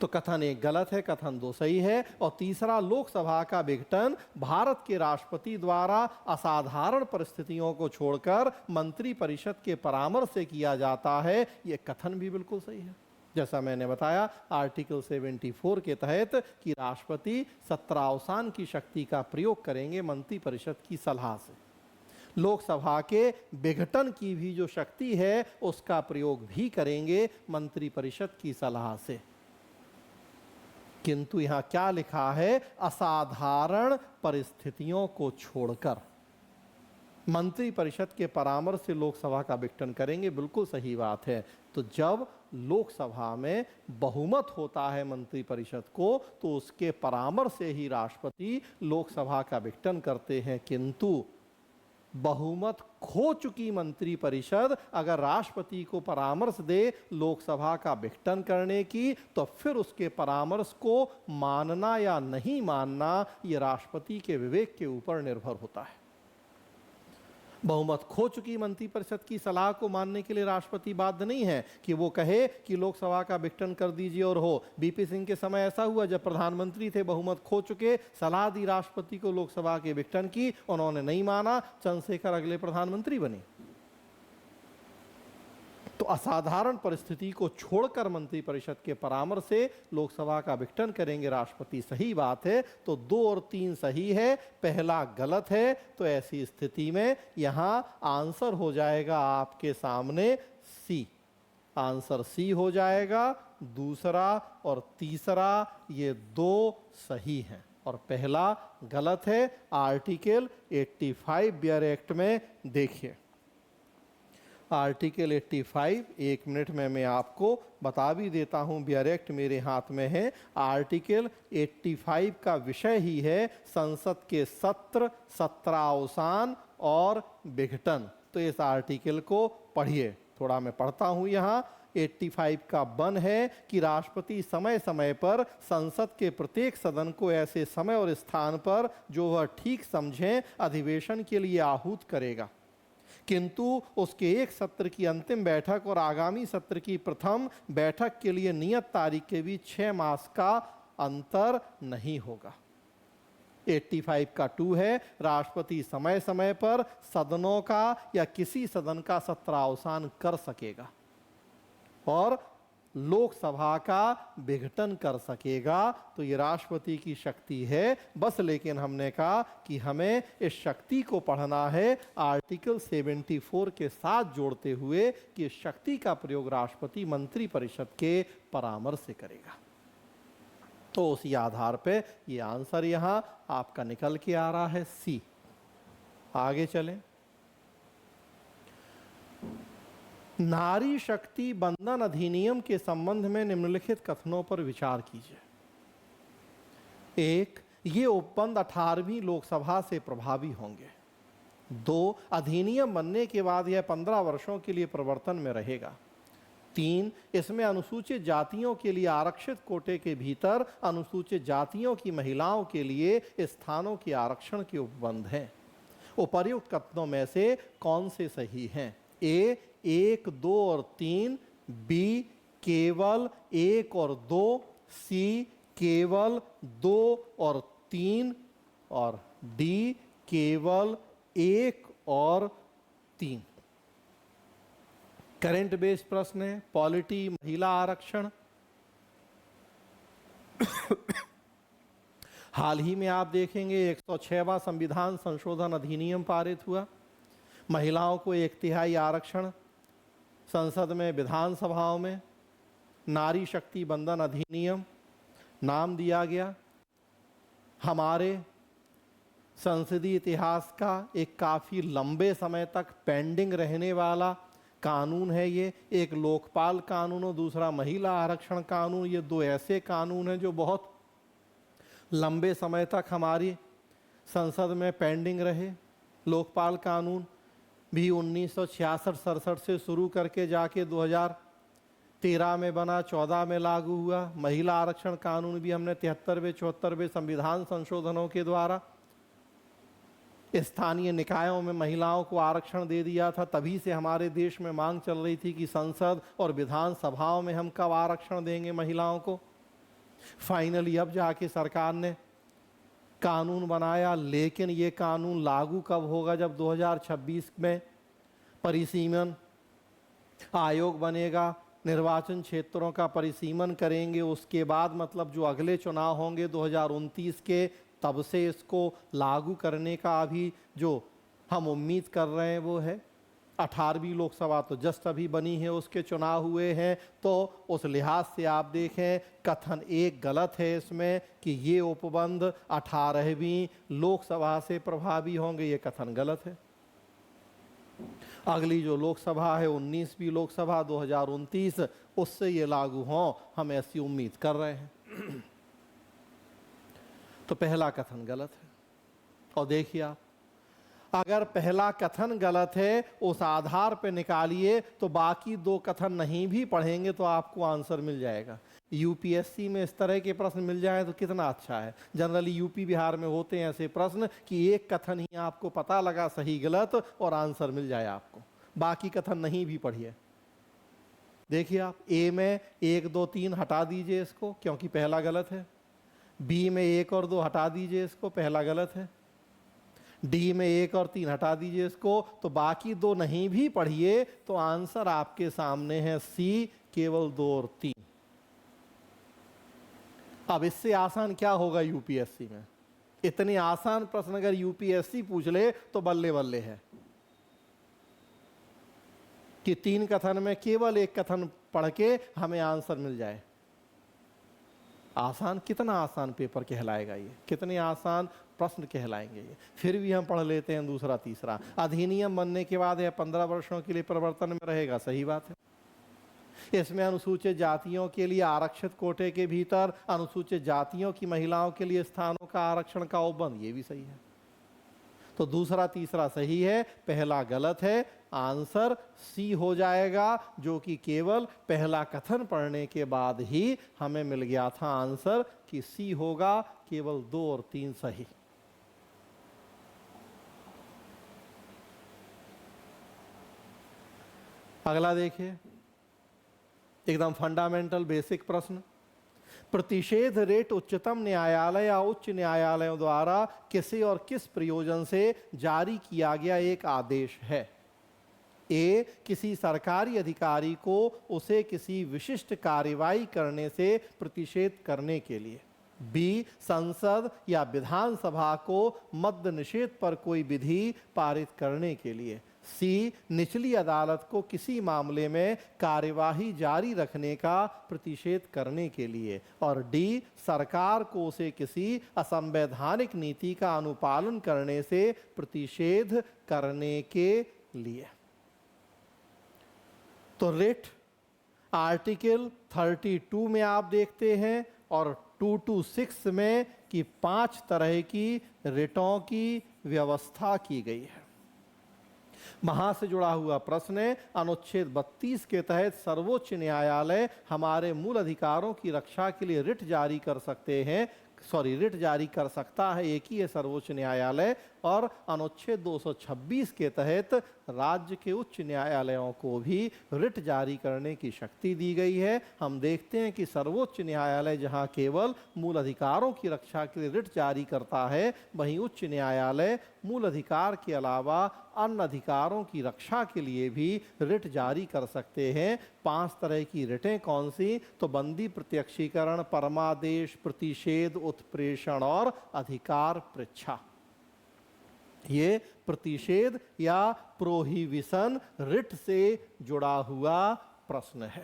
तो कथन एक गलत है, कथन 2 सही है। और तीसरा, लोकसभा का विघटन भारत के राष्ट्रपति द्वारा असाधारण परिस्थितियों को छोड़कर मंत्रिपरिषद के परामर्श से किया जाता है, ये कथन भी बिल्कुल सही है। जैसा मैंने बताया आर्टिकल 74 के तहत कि राष्ट्रपति सत्रावसान की शक्ति का प्रयोग करेंगे मंत्रिपरिषद की सलाह से। लोकसभा के विघटन की भी जो शक्ति है उसका प्रयोग भी करेंगे मंत्रिपरिषद की सलाह से। किंतु यहां क्या लिखा है? असाधारण परिस्थितियों को छोड़कर। मंत्री परिषद के परामर्श से लोकसभा का विघटन करेंगे, बिल्कुल सही बात है। तो जब लोकसभा में बहुमत होता है मंत्री परिषद को, तो उसके परामर्श से ही राष्ट्रपति लोकसभा का विघटन करते हैं। किंतु बहुमत खो चुकी मंत्री परिषद अगर राष्ट्रपति को परामर्श दे लोकसभा का विघटन करने की, तो फिर उसके परामर्श को मानना या नहीं मानना ये राष्ट्रपति के विवेक के ऊपर निर्भर होता है। बहुमत खो चुकी मंत्रिपरिषद की सलाह को मानने के लिए राष्ट्रपति बाध्य नहीं है कि वो कहे कि लोकसभा का विघटन कर दीजिए और हो। बीपी सिंह के समय ऐसा हुआ, जब प्रधानमंत्री थे, बहुमत खो चुके, सलाह दी राष्ट्रपति को लोकसभा के विघटन की, उन्होंने नहीं माना, चंद्रशेखर अगले प्रधानमंत्री बने। तो असाधारण परिस्थिति को छोड़कर मंत्रिपरिषद के परामर्श से लोकसभा का विघटन करेंगे राष्ट्रपति, सही बात है। तो 2 और 3 सही है, पहला गलत है। तो ऐसी स्थिति में यहां आंसर हो जाएगा आपके सामने सी। आंसर सी हो जाएगा। दूसरा और तीसरा ये 2 सही हैं और पहला गलत है। आर्टिकल 85 बियर एक्ट में देखिए, आर्टिकल 85, 1 मिनट में मैं आपको बता भी देता हूं, बियर एक्ट मेरे हाथ में है। आर्टिकल 85 का विषय ही है संसद के सत्र, सत्रावसान और विघटन। तो इस आर्टिकल को पढ़िए, थोड़ा मैं पढ़ता हूं। यहाँ 85 का 1 है कि राष्ट्रपति समय समय पर संसद के प्रत्येक सदन को ऐसे समय और स्थान पर जो वह ठीक समझें अधिवेशन के लिए आहूत करेगा, किंतु उसके एक सत्र की अंतिम बैठक और आगामी सत्र की प्रथम बैठक के लिए नियत तारीख के बीच 6 मास का अंतर नहीं होगा। 85 का 2 है, राष्ट्रपति समय समय पर सदनों का या किसी सदन का सत्रावसान कर सकेगा और लोकसभा का विघटन कर सकेगा। तो ये राष्ट्रपति की शक्ति है बस। लेकिन हमने कहा कि हमें इस शक्ति को पढ़ना है आर्टिकल 74 के साथ जोड़ते हुए कि इस शक्ति का प्रयोग राष्ट्रपति मंत्री परिषद के परामर्श से करेगा। तो उसी आधार पे ये आंसर यहां आपका निकल के आ रहा है सी। आगे चलें। नारी शक्ति बंधन अधिनियम के संबंध में निम्नलिखित कथनों पर विचार कीजिए। 1, ये उपबंध 18वीं लोकसभा से प्रभावी होंगे। 2, अधिनियम बनने के बाद यह 15 वर्षों के लिए प्रवर्तन में रहेगा। 3, इसमें अनुसूचित जातियों के लिए आरक्षित कोटे के भीतर अनुसूचित जातियों की महिलाओं के लिए स्थानों के आरक्षण के उपबंध हैं। उपर्युक्त कथनों में से कौन से सही हैं? ए 1, 2 और 3, बी केवल 1 और 2, सी केवल 2 और 3 और डी केवल 1 और 3। करंट बेस्ड प्रश्न है, पॉलिटी महिला आरक्षण। हाल ही में आप देखेंगे 106वां संविधान संशोधन अधिनियम पारित हुआ। महिलाओं को 1/3 आरक्षण संसद में, विधानसभाओं में। नारी शक्ति बंधन अधिनियम नाम दिया गया। हमारे संसदीय इतिहास का एक काफ़ी लंबे समय तक पेंडिंग रहने वाला कानून है ये। एक लोकपाल कानून और दूसरा महिला आरक्षण कानून। ये 2 ऐसे कानून हैं जो बहुत लंबे समय तक हमारी संसद में पेंडिंग रहे। लोकपाल कानून भी 1966-67 से शुरू करके जाके 2013 में बना, 14 में लागू हुआ। महिला आरक्षण कानून भी हमने 73वें 74वें संविधान संशोधनों के द्वारा स्थानीय निकायों में महिलाओं को आरक्षण दे दिया था। तभी से हमारे देश में मांग चल रही थी कि संसद और विधानसभाओं में हम कब आरक्षण देंगे महिलाओं को। फाइनली अब जाके सरकार ने कानून बनाया, लेकिन ये कानून लागू कब होगा? जब 2026 में परिसीमन आयोग बनेगा, निर्वाचन क्षेत्रों का परिसीमन करेंगे, उसके बाद मतलब जो अगले चुनाव होंगे 2029 के, तब से इसको लागू करने का अभी जो हम उम्मीद कर रहे हैं वो है। 18वीं लोकसभा तो जस्ट अभी बनी है, उसके चुनाव हुए हैं। तो उस लिहाज से आप देखें कथन 1 गलत है इसमें कि ये उपबंध 18वीं लोकसभा से प्रभावी होंगे, ये कथन गलत है। अगली जो लोकसभा है 19वीं लोकसभा 2029, उससे ये लागू हों, हम ऐसी उम्मीद कर रहे हैं। तो पहला कथन गलत है। और देखिए आप, अगर पहला कथन गलत है उस आधार पर निकालिए तो बाकी दो कथन नहीं भी पढ़ेंगे तो आपको आंसर मिल जाएगा। यूपीएससी में इस तरह के प्रश्न मिल जाए तो कितना अच्छा है। जनरली यूपी बिहार में होते हैं ऐसे प्रश्न कि एक कथन ही आपको पता लगा सही गलत और आंसर मिल जाए आपको, बाकी कथन नहीं भी पढ़िए। देखिए आप, ए में 1 2 3 हटा दीजिए इसको क्योंकि पहला गलत है। बी में 1 और 2 हटा दीजिए इसको, पहला गलत है। डी में 1 और 3 हटा दीजिए इसको, तो बाकी दो नहीं भी पढ़िए तो आंसर आपके सामने है सी, केवल 2 और 3। अब इससे आसान क्या होगा यूपीएससी में? इतने आसान प्रश्न अगर यूपीएससी पूछ ले तो बल्ले बल्ले है कि 3 कथन में केवल एक कथन पढ़ के हमें आंसर मिल जाए। आसान, कितना आसान पेपर कहलाएगा ये, कितने आसान प्रश्न कहलाएंगे ये। फिर भी हम पढ़ लेते हैं दूसरा तीसरा। अधिनियम बनने के बाद यह 15 वर्षों के लिए प्रवर्तन में रहेगा, सही बात है। इसमें अनुसूचित जातियों के लिए आरक्षित कोटे के भीतर अनुसूचित जातियों की महिलाओं के लिए स्थानों का आरक्षण का उपबंध, ये भी सही है। तो दूसरा तीसरा सही है, पहला गलत है। आंसर सी हो जाएगा, जो कि केवल पहला कथन पढ़ने के बाद ही हमें मिल गया था आंसर कि सी होगा, केवल 2 और 3 सही। अगला देखिए, एकदम फंडामेंटल बेसिक प्रश्न। प्रतिषेध रेट उच्चतम न्यायालय या उच्च न्यायालयों द्वारा किसी और किस प्रयोजन से जारी किया गया एक आदेश है? ए, किसी सरकारी अधिकारी को उसे किसी विशिष्ट कार्रवाई करने से प्रतिषेध करने के लिए। बी, संसद या विधानसभा को मद्य निषेध पर कोई विधि पारित करने के लिए। सी, निचली अदालत को किसी मामले में कार्यवाही जारी रखने का प्रतिषेध करने के लिए। और डी, सरकार को उसे किसी असंवैधानिक नीति का अनुपालन करने से प्रतिषेध करने के लिए। तो रिट आर्टिकल 32 में आप देखते हैं और 226 में कि 5 तरह की रिटों की व्यवस्था की गई है। वहां से जुड़ा हुआ प्रश्न है, अनुच्छेद 32 के तहत सर्वोच्च न्यायालय हमारे मूल अधिकारों की रक्षा के लिए रिट जारी कर सकता है, एक ही है सर्वोच्च न्यायालय। और अनुच्छेद 226 के तहत राज्य के उच्च न्यायालयों को भी रिट जारी करने की शक्ति दी गई है। हम देखते हैं कि सर्वोच्च न्यायालय जहां केवल मूल अधिकारों की रक्षा के लिए रिट जारी करता है, वहीं उच्च न्यायालय मूल अधिकार के अलावा अन्य अधिकारों की रक्षा के लिए भी रिट जारी कर सकते हैं। 5 तरह की रिटें कौन सी? तो बंदी प्रत्यक्षीकरण, परमादेश, प्रतिषेध, उत्प्रेषण और अधिकार पृच्छा। ये प्रतिषेध या प्रोहिबिशन रिट से जुड़ा हुआ प्रश्न है।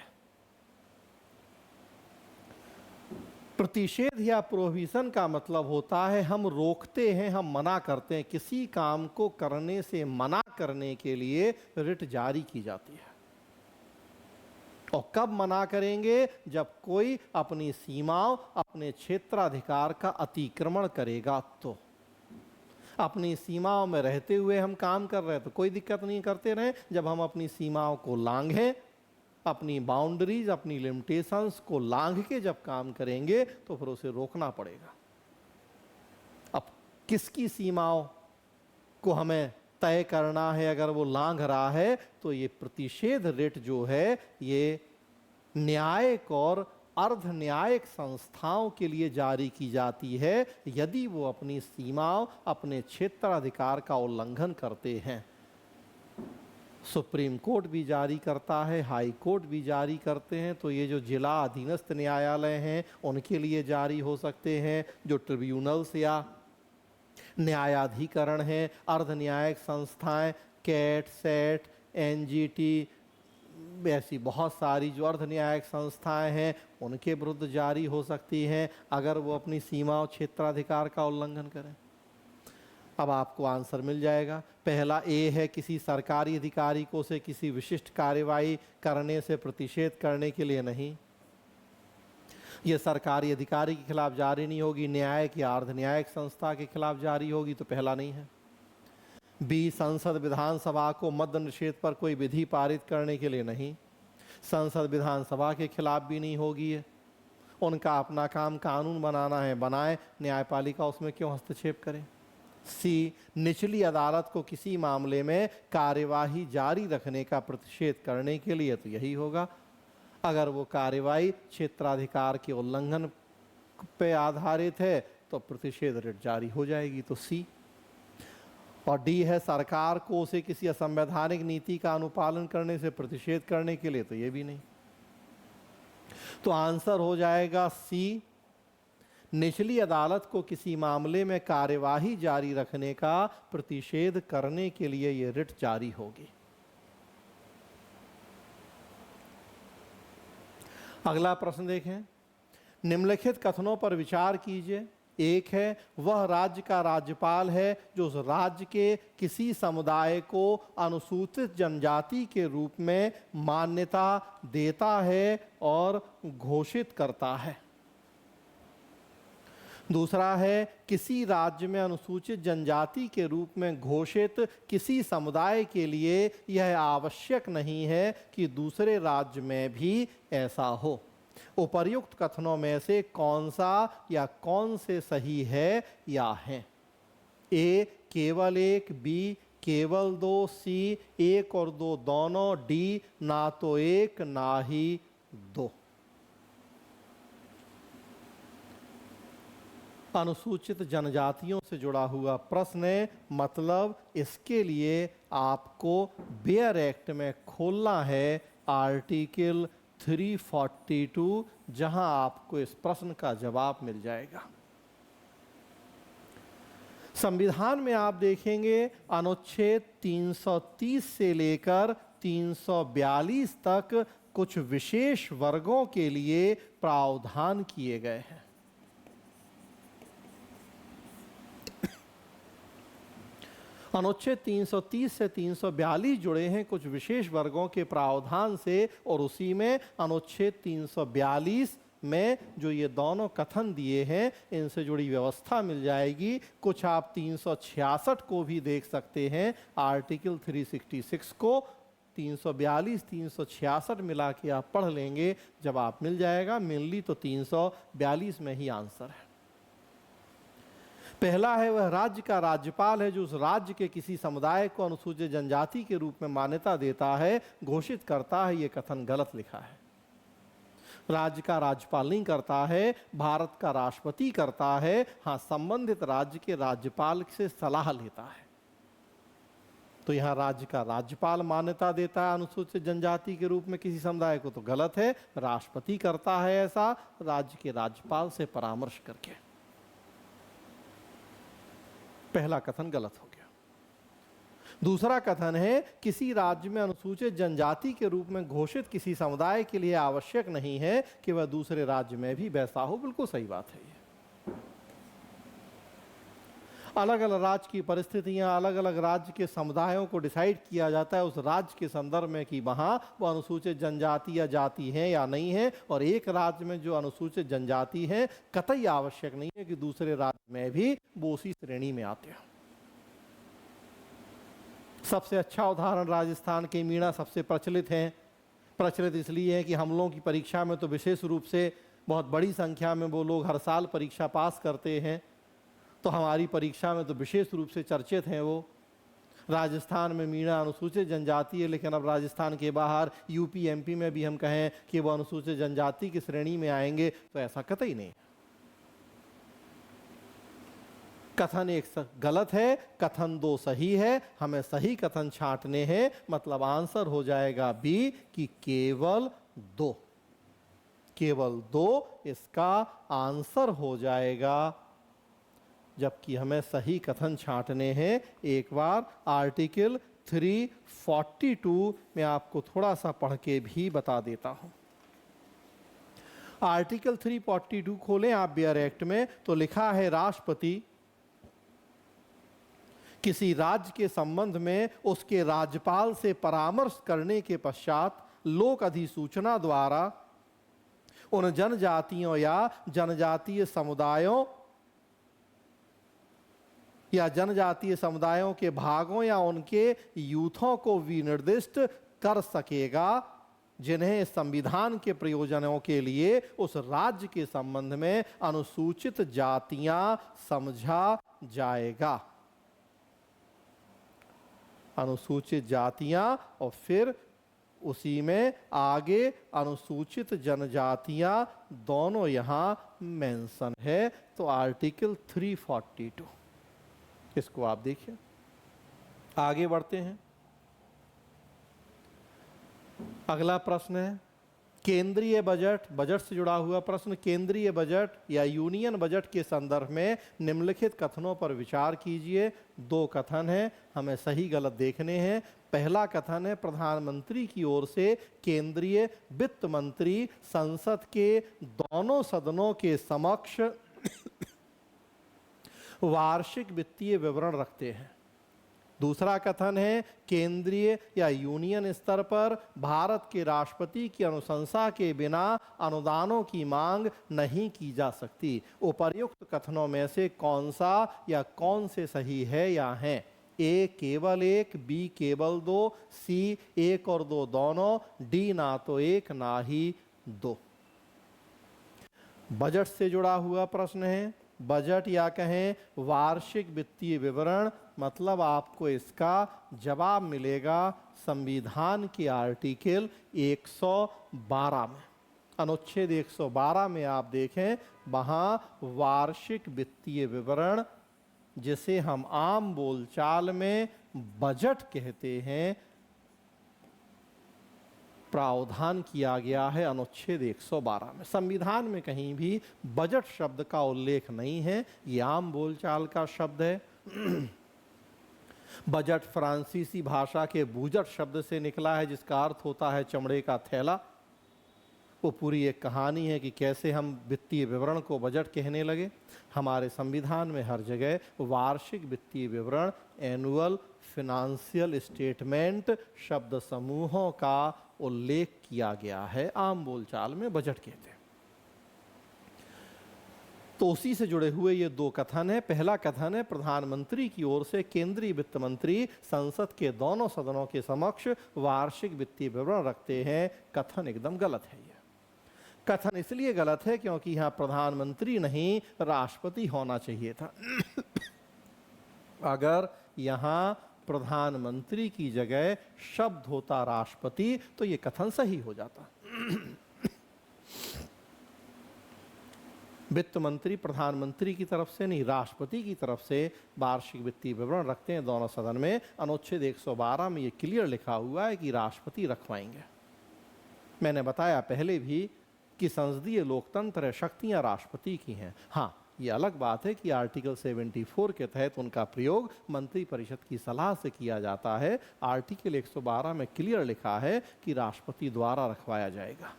प्रतिषेध या प्रोहिबिशन का मतलब होता है हम रोकते हैं, हम मना करते हैं, किसी काम को करने से मना करने के लिए रिट जारी की जाती है। और कब मना करेंगे? जब कोई अपनी सीमाओं, अपने क्षेत्राधिकार का अतिक्रमण करेगा। तो अपनी सीमाओं में रहते हुए हम काम कर रहे हैं तो कोई दिक्कत नहीं, करते रहें। जब हम अपनी सीमाओं को लांघें, अपनी बाउंड्रीज, अपनी लिमिटेशंस को लांघ के जब काम करेंगे तो फिर उसे रोकना पड़ेगा। अब किसकी सीमाओं को हमें तय करना है? अगर वो लांघ रहा है तो ये प्रतिषेध रिट जो है ये न्यायिक और अर्ध न्यायिक संस्थाओं के लिए जारी की जाती है यदि वो अपनी सीमाओं, अपने क्षेत्राधिकार का उल्लंघन करते हैं। सुप्रीम कोर्ट भी जारी करता है, हाई कोर्ट भी जारी करते हैं। तो ये जो जिला अधीनस्थ न्यायालय हैं उनके लिए जारी हो सकते हैं। जो ट्रिब्यूनल्स या न्यायाधिकरण हैं, अर्ध न्यायिक संस्थाएं, कैट, सेट, एनजीटी, ऐसी बहुत सारी जो अर्ध न्यायिक संस्थाएं हैं उनके विरुद्ध जारी हो सकती हैं अगर वो अपनी सीमाओं, क्षेत्राधिकार का उल्लंघन करें। अब आपको आंसर मिल जाएगा। पहला ए है, किसी सरकारी अधिकारी को से किसी विशिष्ट कार्यवाही करने से प्रतिषेध करने के लिए नहीं। यह सरकारी अधिकारी के खिलाफ जारी नहीं होगी, न्यायिक या अर्ध न्यायिक संस्था के खिलाफ जारी होगी, तो पहला नहीं है। बी, संसद विधानसभा को मद्य निषेध पर कोई विधि पारित करने के लिए नहीं। संसद विधानसभा के खिलाफ भी नहीं होगी है। उनका अपना काम कानून बनाना है, बनाए, न्यायपालिका उसमें क्यों हस्तक्षेप करे। सी, निचली अदालत को किसी मामले में कार्यवाही जारी रखने का प्रतिषेध करने के लिए, तो यही होगा। अगर वो कार्यवाही क्षेत्राधिकार के उल्लंघन पे आधारित है तो प्रतिषेध रिट जारी हो जाएगी, तो सी। और डी है, सरकार को उसे किसी असंवैधानिक नीति का अनुपालन करने से प्रतिषेध करने के लिए, तो ये भी नहीं। तो आंसर हो जाएगा सी, निचली अदालत को किसी मामले में कार्यवाही जारी रखने का प्रतिषेध करने के लिए यह रिट जारी होगी। अगला प्रश्न देखें। निम्नलिखित कथनों पर विचार कीजिए। एक है, वह राज्य का राज्यपाल है जो उस राज्य के किसी समुदाय को अनुसूचित जनजाति के रूप में मान्यता देता है और घोषित करता है। दूसरा है, किसी राज्य में अनुसूचित जनजाति के रूप में घोषित किसी समुदाय के लिए यह आवश्यक नहीं है कि दूसरे राज्य में भी ऐसा हो। उपर्युक्त कथनों में से कौन सा या कौन से सही है या हैं? ए, केवल एक। बी, केवल दो। सी, एक और दो दोनों। डी, ना तो एक ना ही दो। अनुसूचित जनजातियों से जुड़ा हुआ प्रश्न है, मतलब इसके लिए आपको बेयर एक्ट में खोलना है आर्टिकल 342, जहां आपको इस प्रश्न का जवाब मिल जाएगा। संविधान में आप देखेंगे अनुच्छेद 330 से लेकर 342 तक कुछ विशेष वर्गों के लिए प्रावधान किए गए हैं। अनुच्छेद 330 से 342 जुड़े हैं कुछ विशेष वर्गों के प्रावधान से, और उसी में अनुच्छेद 342 में जो ये दोनों कथन दिए हैं इनसे जुड़ी व्यवस्था मिल जाएगी। कुछ आप 366 को भी देख सकते हैं, आर्टिकल 366 को 342 366 मिला के आप पढ़ लेंगे, जब आप मिल जाएगा। मेनली तो 342 में ही आंसर है। पहला है, वह राज्य का राज्यपाल है जो उस राज्य के किसी समुदाय को अनुसूचित जनजाति के रूप में मान्यता देता है, घोषित करता है। ये कथन गलत लिखा है। राज्य का राज्यपाल नहीं करता है, भारत का राष्ट्रपति करता है। हाँ, संबंधित राज्य के राज्यपाल से सलाह लेता है। तो यहाँ राज्य का राज्यपाल मान्यता देता है अनुसूचित जनजाति के रूप में किसी समुदाय को, तो गलत है। राष्ट्रपति करता है ऐसा राज्य के राज्यपाल से परामर्श करके। पहला कथन गलत हो गया। दूसरा कथन है, किसी राज्य में अनुसूचित जनजाति के रूप में घोषित किसी समुदाय के लिए आवश्यक नहीं है कि वह दूसरे राज्य में भी वैसा हो। बिल्कुल सही बात है। ये अलग अलग राज्य की परिस्थितियां, अलग अलग राज्य के समुदायों को डिसाइड किया जाता है उस राज्य के संदर्भ में कि वहाँ वो अनुसूचित जनजाति या जाति है या नहीं है। और एक राज्य में जो अनुसूचित जनजाति है, कतई आवश्यक नहीं है कि दूसरे राज्य में भी वो उसी श्रेणी में आते हैं। सबसे अच्छा उदाहरण राजस्थान के मीणा सबसे प्रचलित हैं। प्रचलित इसलिए है कि हम लोगों की परीक्षा में तो विशेष रूप से बहुत बड़ी संख्या में वो लोग हर साल परीक्षा पास करते हैं, तो हमारी परीक्षा में तो विशेष रूप से चर्चित हैं वो। राजस्थान में मीणा अनुसूचित जनजाति है, लेकिन अब राजस्थान के बाहर यूपी एमपी में भी हम कहें कि वो अनुसूचित जनजाति की श्रेणी में आएंगे, तो ऐसा कतई नहीं। कथन एक गलत है, कथन दो सही है। हमें सही कथन छांटने हैं, मतलब आंसर हो जाएगा बी कि केवल दो। केवल दो इसका आंसर हो जाएगा, जबकि हमें सही कथन छांटने हैं। एक बार आर्टिकल 342 में आपको थोड़ा सा पढ़ के भी बता देता हूं। आर्टिकल 342 खोलें आप बेयर एक्ट में, तो लिखा है राष्ट्रपति किसी राज्य के संबंध में उसके राज्यपाल से परामर्श करने के पश्चात लोक अधिसूचना द्वारा उन जनजातियों या जनजातीय समुदायों के भागों या उनके यूथों को विनिर्दिष्ट कर सकेगा जिन्हें संविधान के प्रयोजनों के लिए उस राज्य के संबंध में अनुसूचित जातियां समझा जाएगा। अनुसूचित जातियां और फिर उसी में आगे अनुसूचित जनजातियां दोनों यहां मेंशन है। तो आर्टिकल 342 इसको आप देखिए। आगे बढ़ते हैं। अगला प्रश्न है केंद्रीय बजट। बजट से जुड़ा हुआ प्रश्न। केंद्रीय बजट या यूनियन बजट के संदर्भ में निम्नलिखित कथनों पर विचार कीजिए। दो कथन हैं, हमें सही गलत देखने हैं। पहला कथन है प्रधानमंत्री की ओर से केंद्रीय वित्त मंत्री संसद के दोनों सदनों के समक्ष वार्षिक वित्तीय विवरण रखते हैं। दूसरा कथन है केंद्रीय या यूनियन स्तर पर भारत के राष्ट्रपति की अनुशंसा के बिना अनुदानों की मांग नहीं की जा सकती। उपर्युक्त कथनों में से कौन सा या कौन से सही है या हैं? ए केवल एक, बी केवल दो, सी एक और दो दोनों, डी ना तो एक ना ही दो। बजट से जुड़ा हुआ प्रश्न है। बजट या कहें वार्षिक वित्तीय विवरण, मतलब आपको इसका जवाब मिलेगा संविधान के आर्टिकल 112 में। अनुच्छेद 112 में आप देखें, वहां वार्षिक वित्तीय विवरण, जिसे हम आम बोलचाल में बजट कहते हैं, प्रावधान किया गया है अनुच्छेद 112 में। संविधान में कहीं भी बजट शब्द का उल्लेख नहीं है, ये आम बोलचाल का शब्द है। बजट फ्रांसीसी भाषा के बूजट शब्द से निकला है, जिसका अर्थ होता है चमड़े का थैला। वो पूरी एक कहानी है कि कैसे हम वित्तीय विवरण को बजट कहने लगे। हमारे संविधान में हर जगह वार्षिक वित्तीय विवरण, एनुअल फिनेंशियल स्टेटमेंट शब्द समूहों का उल्लेख किया गया है। आम बोलचाल में बजट कहते हैं। तो उसी से जुड़े हुए ये दो कथन है। पहला कथन है प्रधानमंत्री की ओर से केंद्रीय वित्त मंत्री संसद के दोनों सदनों के समक्ष वार्षिक वित्तीय विवरण रखते हैं। कथन एकदम गलत है। ये कथन इसलिए गलत है क्योंकि यहाँ प्रधानमंत्री नहीं, राष्ट्रपति होना चाहिए था। अगर यहाँ प्रधानमंत्री की जगह शब्द होता राष्ट्रपति तो ये कथन सही हो जाता। वित्त मंत्री प्रधानमंत्री की तरफ से नहीं, राष्ट्रपति की तरफ से वार्षिक वित्तीय विवरण रखते हैं दोनों सदन में। अनुच्छेद 112 में ये क्लियर लिखा हुआ है कि राष्ट्रपति रखवाएंगे। मैंने बताया पहले भी कि संसदीय लोकतंत्र शक्तियां राष्ट्रपति की हैं। हाँ, ये अलग बात है कि आर्टिकल 74 के तहत उनका प्रयोग मंत्रिपरिषद की सलाह से किया जाता है। आर्टिकल 112 में क्लियर लिखा है कि राष्ट्रपति द्वारा रखवाया जाएगा।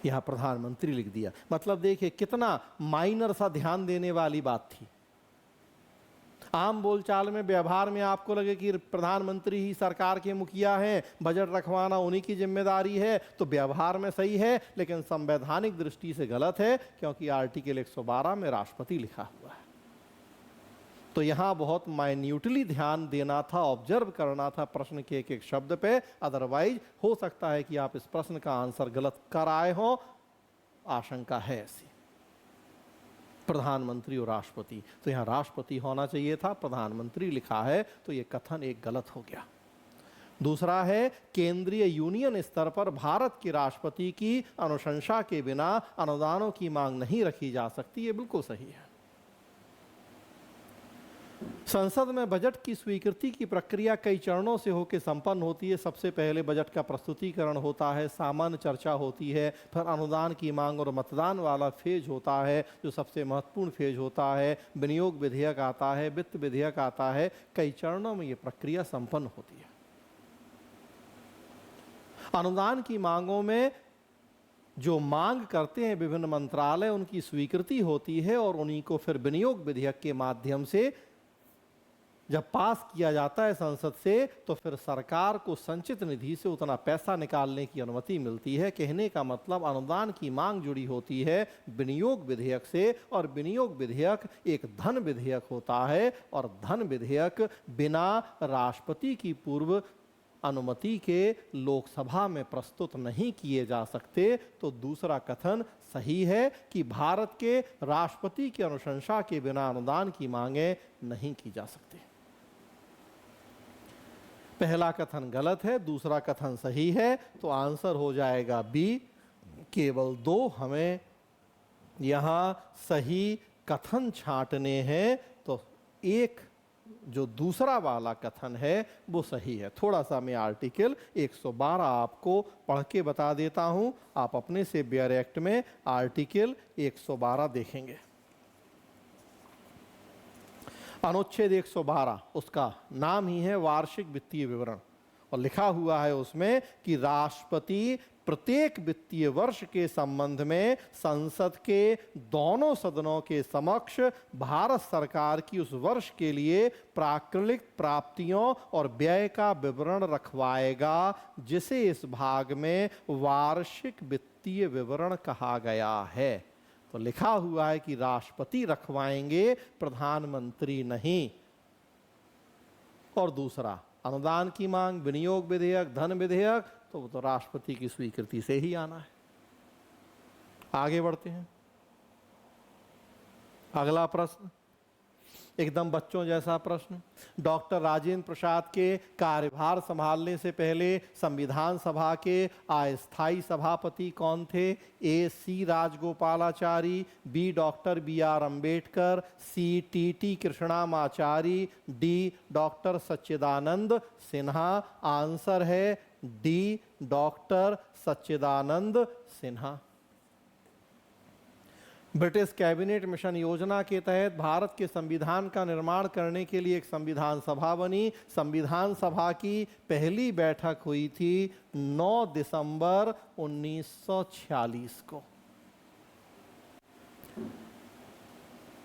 यहां प्रधानमंत्री लिख दिया, मतलब देखिए कितना माइनर सा ध्यान देने वाली बात थी। आम बोलचाल में व्यवहार में आपको लगे कि प्रधानमंत्री ही सरकार के मुखिया हैं, बजट रखवाना उन्हीं की जिम्मेदारी है, तो व्यवहार में सही है, लेकिन संवैधानिक दृष्टि से गलत है, क्योंकि आर्टिकल 112 में राष्ट्रपति लिखा हुआ है। तो यहां बहुत माइन्यूटली ध्यान देना था, ऑब्जर्व करना था प्रश्न के एक एक शब्द पे। अदरवाइज हो सकता है कि आप इस प्रश्न का आंसर गलत कर आए हो, आशंका है ऐसी। प्रधानमंत्री और राष्ट्रपति, तो यहाँ राष्ट्रपति होना चाहिए था, प्रधानमंत्री लिखा है, तो ये कथन एक गलत हो गया। दूसरा है केंद्रीय यूनियन स्तर पर भारत के राष्ट्रपति की अनुशंसा के बिना अनुदानों की मांग नहीं रखी जा सकती। ये बिल्कुल सही है। संसद में बजट की स्वीकृति की प्रक्रिया कई चरणों से होकर संपन्न होती है। सबसे पहले बजट का प्रस्तुतिकरण होता है, सामान्य चर्चा होती है, फिर अनुदान की मांग और मतदान वाला फेज होता है, जो सबसे महत्वपूर्ण फेज होता है। विनियोग विधेयक आता है, वित्त विधेयक आता है। कई चरणों में ये प्रक्रिया संपन्न होती है। अनुदान की मांगों में जो मांग करते हैं विभिन्न मंत्रालय, उनकी स्वीकृति होती है और उन्हीं को फिर विनियोग विधेयक के माध्यम से जब पास किया जाता है संसद से तो फिर सरकार को संचित निधि से उतना पैसा निकालने की अनुमति मिलती है। कहने का मतलब अनुदान की मांग जुड़ी होती है विनियोग विधेयक से, और विनियोग विधेयक एक धन विधेयक होता है, और धन विधेयक बिना राष्ट्रपति की पूर्व अनुमति के लोकसभा में प्रस्तुत नहीं किए जा सकते। तो दूसरा कथन सही है कि भारत के राष्ट्रपति की अनुशंसा के बिना अनुदान की मांगे नहीं की जा सकती। पहला कथन गलत है, दूसरा कथन सही है, तो आंसर हो जाएगा बी। केवल 2 हमें यहां सही कथन छांटने हैं, तो एक जो दूसरा वाला कथन है वो सही है। थोड़ा सा मैं आर्टिकल 112 आपको पढ़ के बता देता हूं। आप अपने से बेयर एक्ट में आर्टिकल 112 देखेंगे। अनुच्छेद 112 उसका नाम ही है वार्षिक वित्तीय विवरण, और लिखा हुआ है उसमें कि राष्ट्रपति प्रत्येक वित्तीय वर्ष के संबंध में संसद के दोनों सदनों के समक्ष भारत सरकार की उस वर्ष के लिए प्राकृतिक प्राप्तियों और व्यय का विवरण रखवाएगा, जिसे इस भाग में वार्षिक वित्तीय विवरण कहा गया है। तो लिखा हुआ है कि राष्ट्रपति रखवाएंगे, प्रधानमंत्री नहीं। और दूसरा अनुदान की मांग, विनियोग विधेयक, धन विधेयक, तो वो तो राष्ट्रपति की स्वीकृति से ही आना है। आगे बढ़ते हैं। अगला प्रश्न एकदम बच्चों जैसा प्रश्न। डॉक्टर राजेंद्र प्रसाद के कार्यभार संभालने से पहले संविधान सभा के अस्थायी सभापति कौन थे? A C Rajagopalachari, B doctor B R Ambedkar, C T T Krishnamachari, D doctor Sachchidanand Sinha. Answer है D doctor Sachchidanand Sinha. British cabinet mission योजना के तहत भारत के संविधान का निर्माण करने के लिए एक संविधान सभा बनी। संविधान सभा की पहली बैठक हुई थी 9 दिसंबर 1946 को।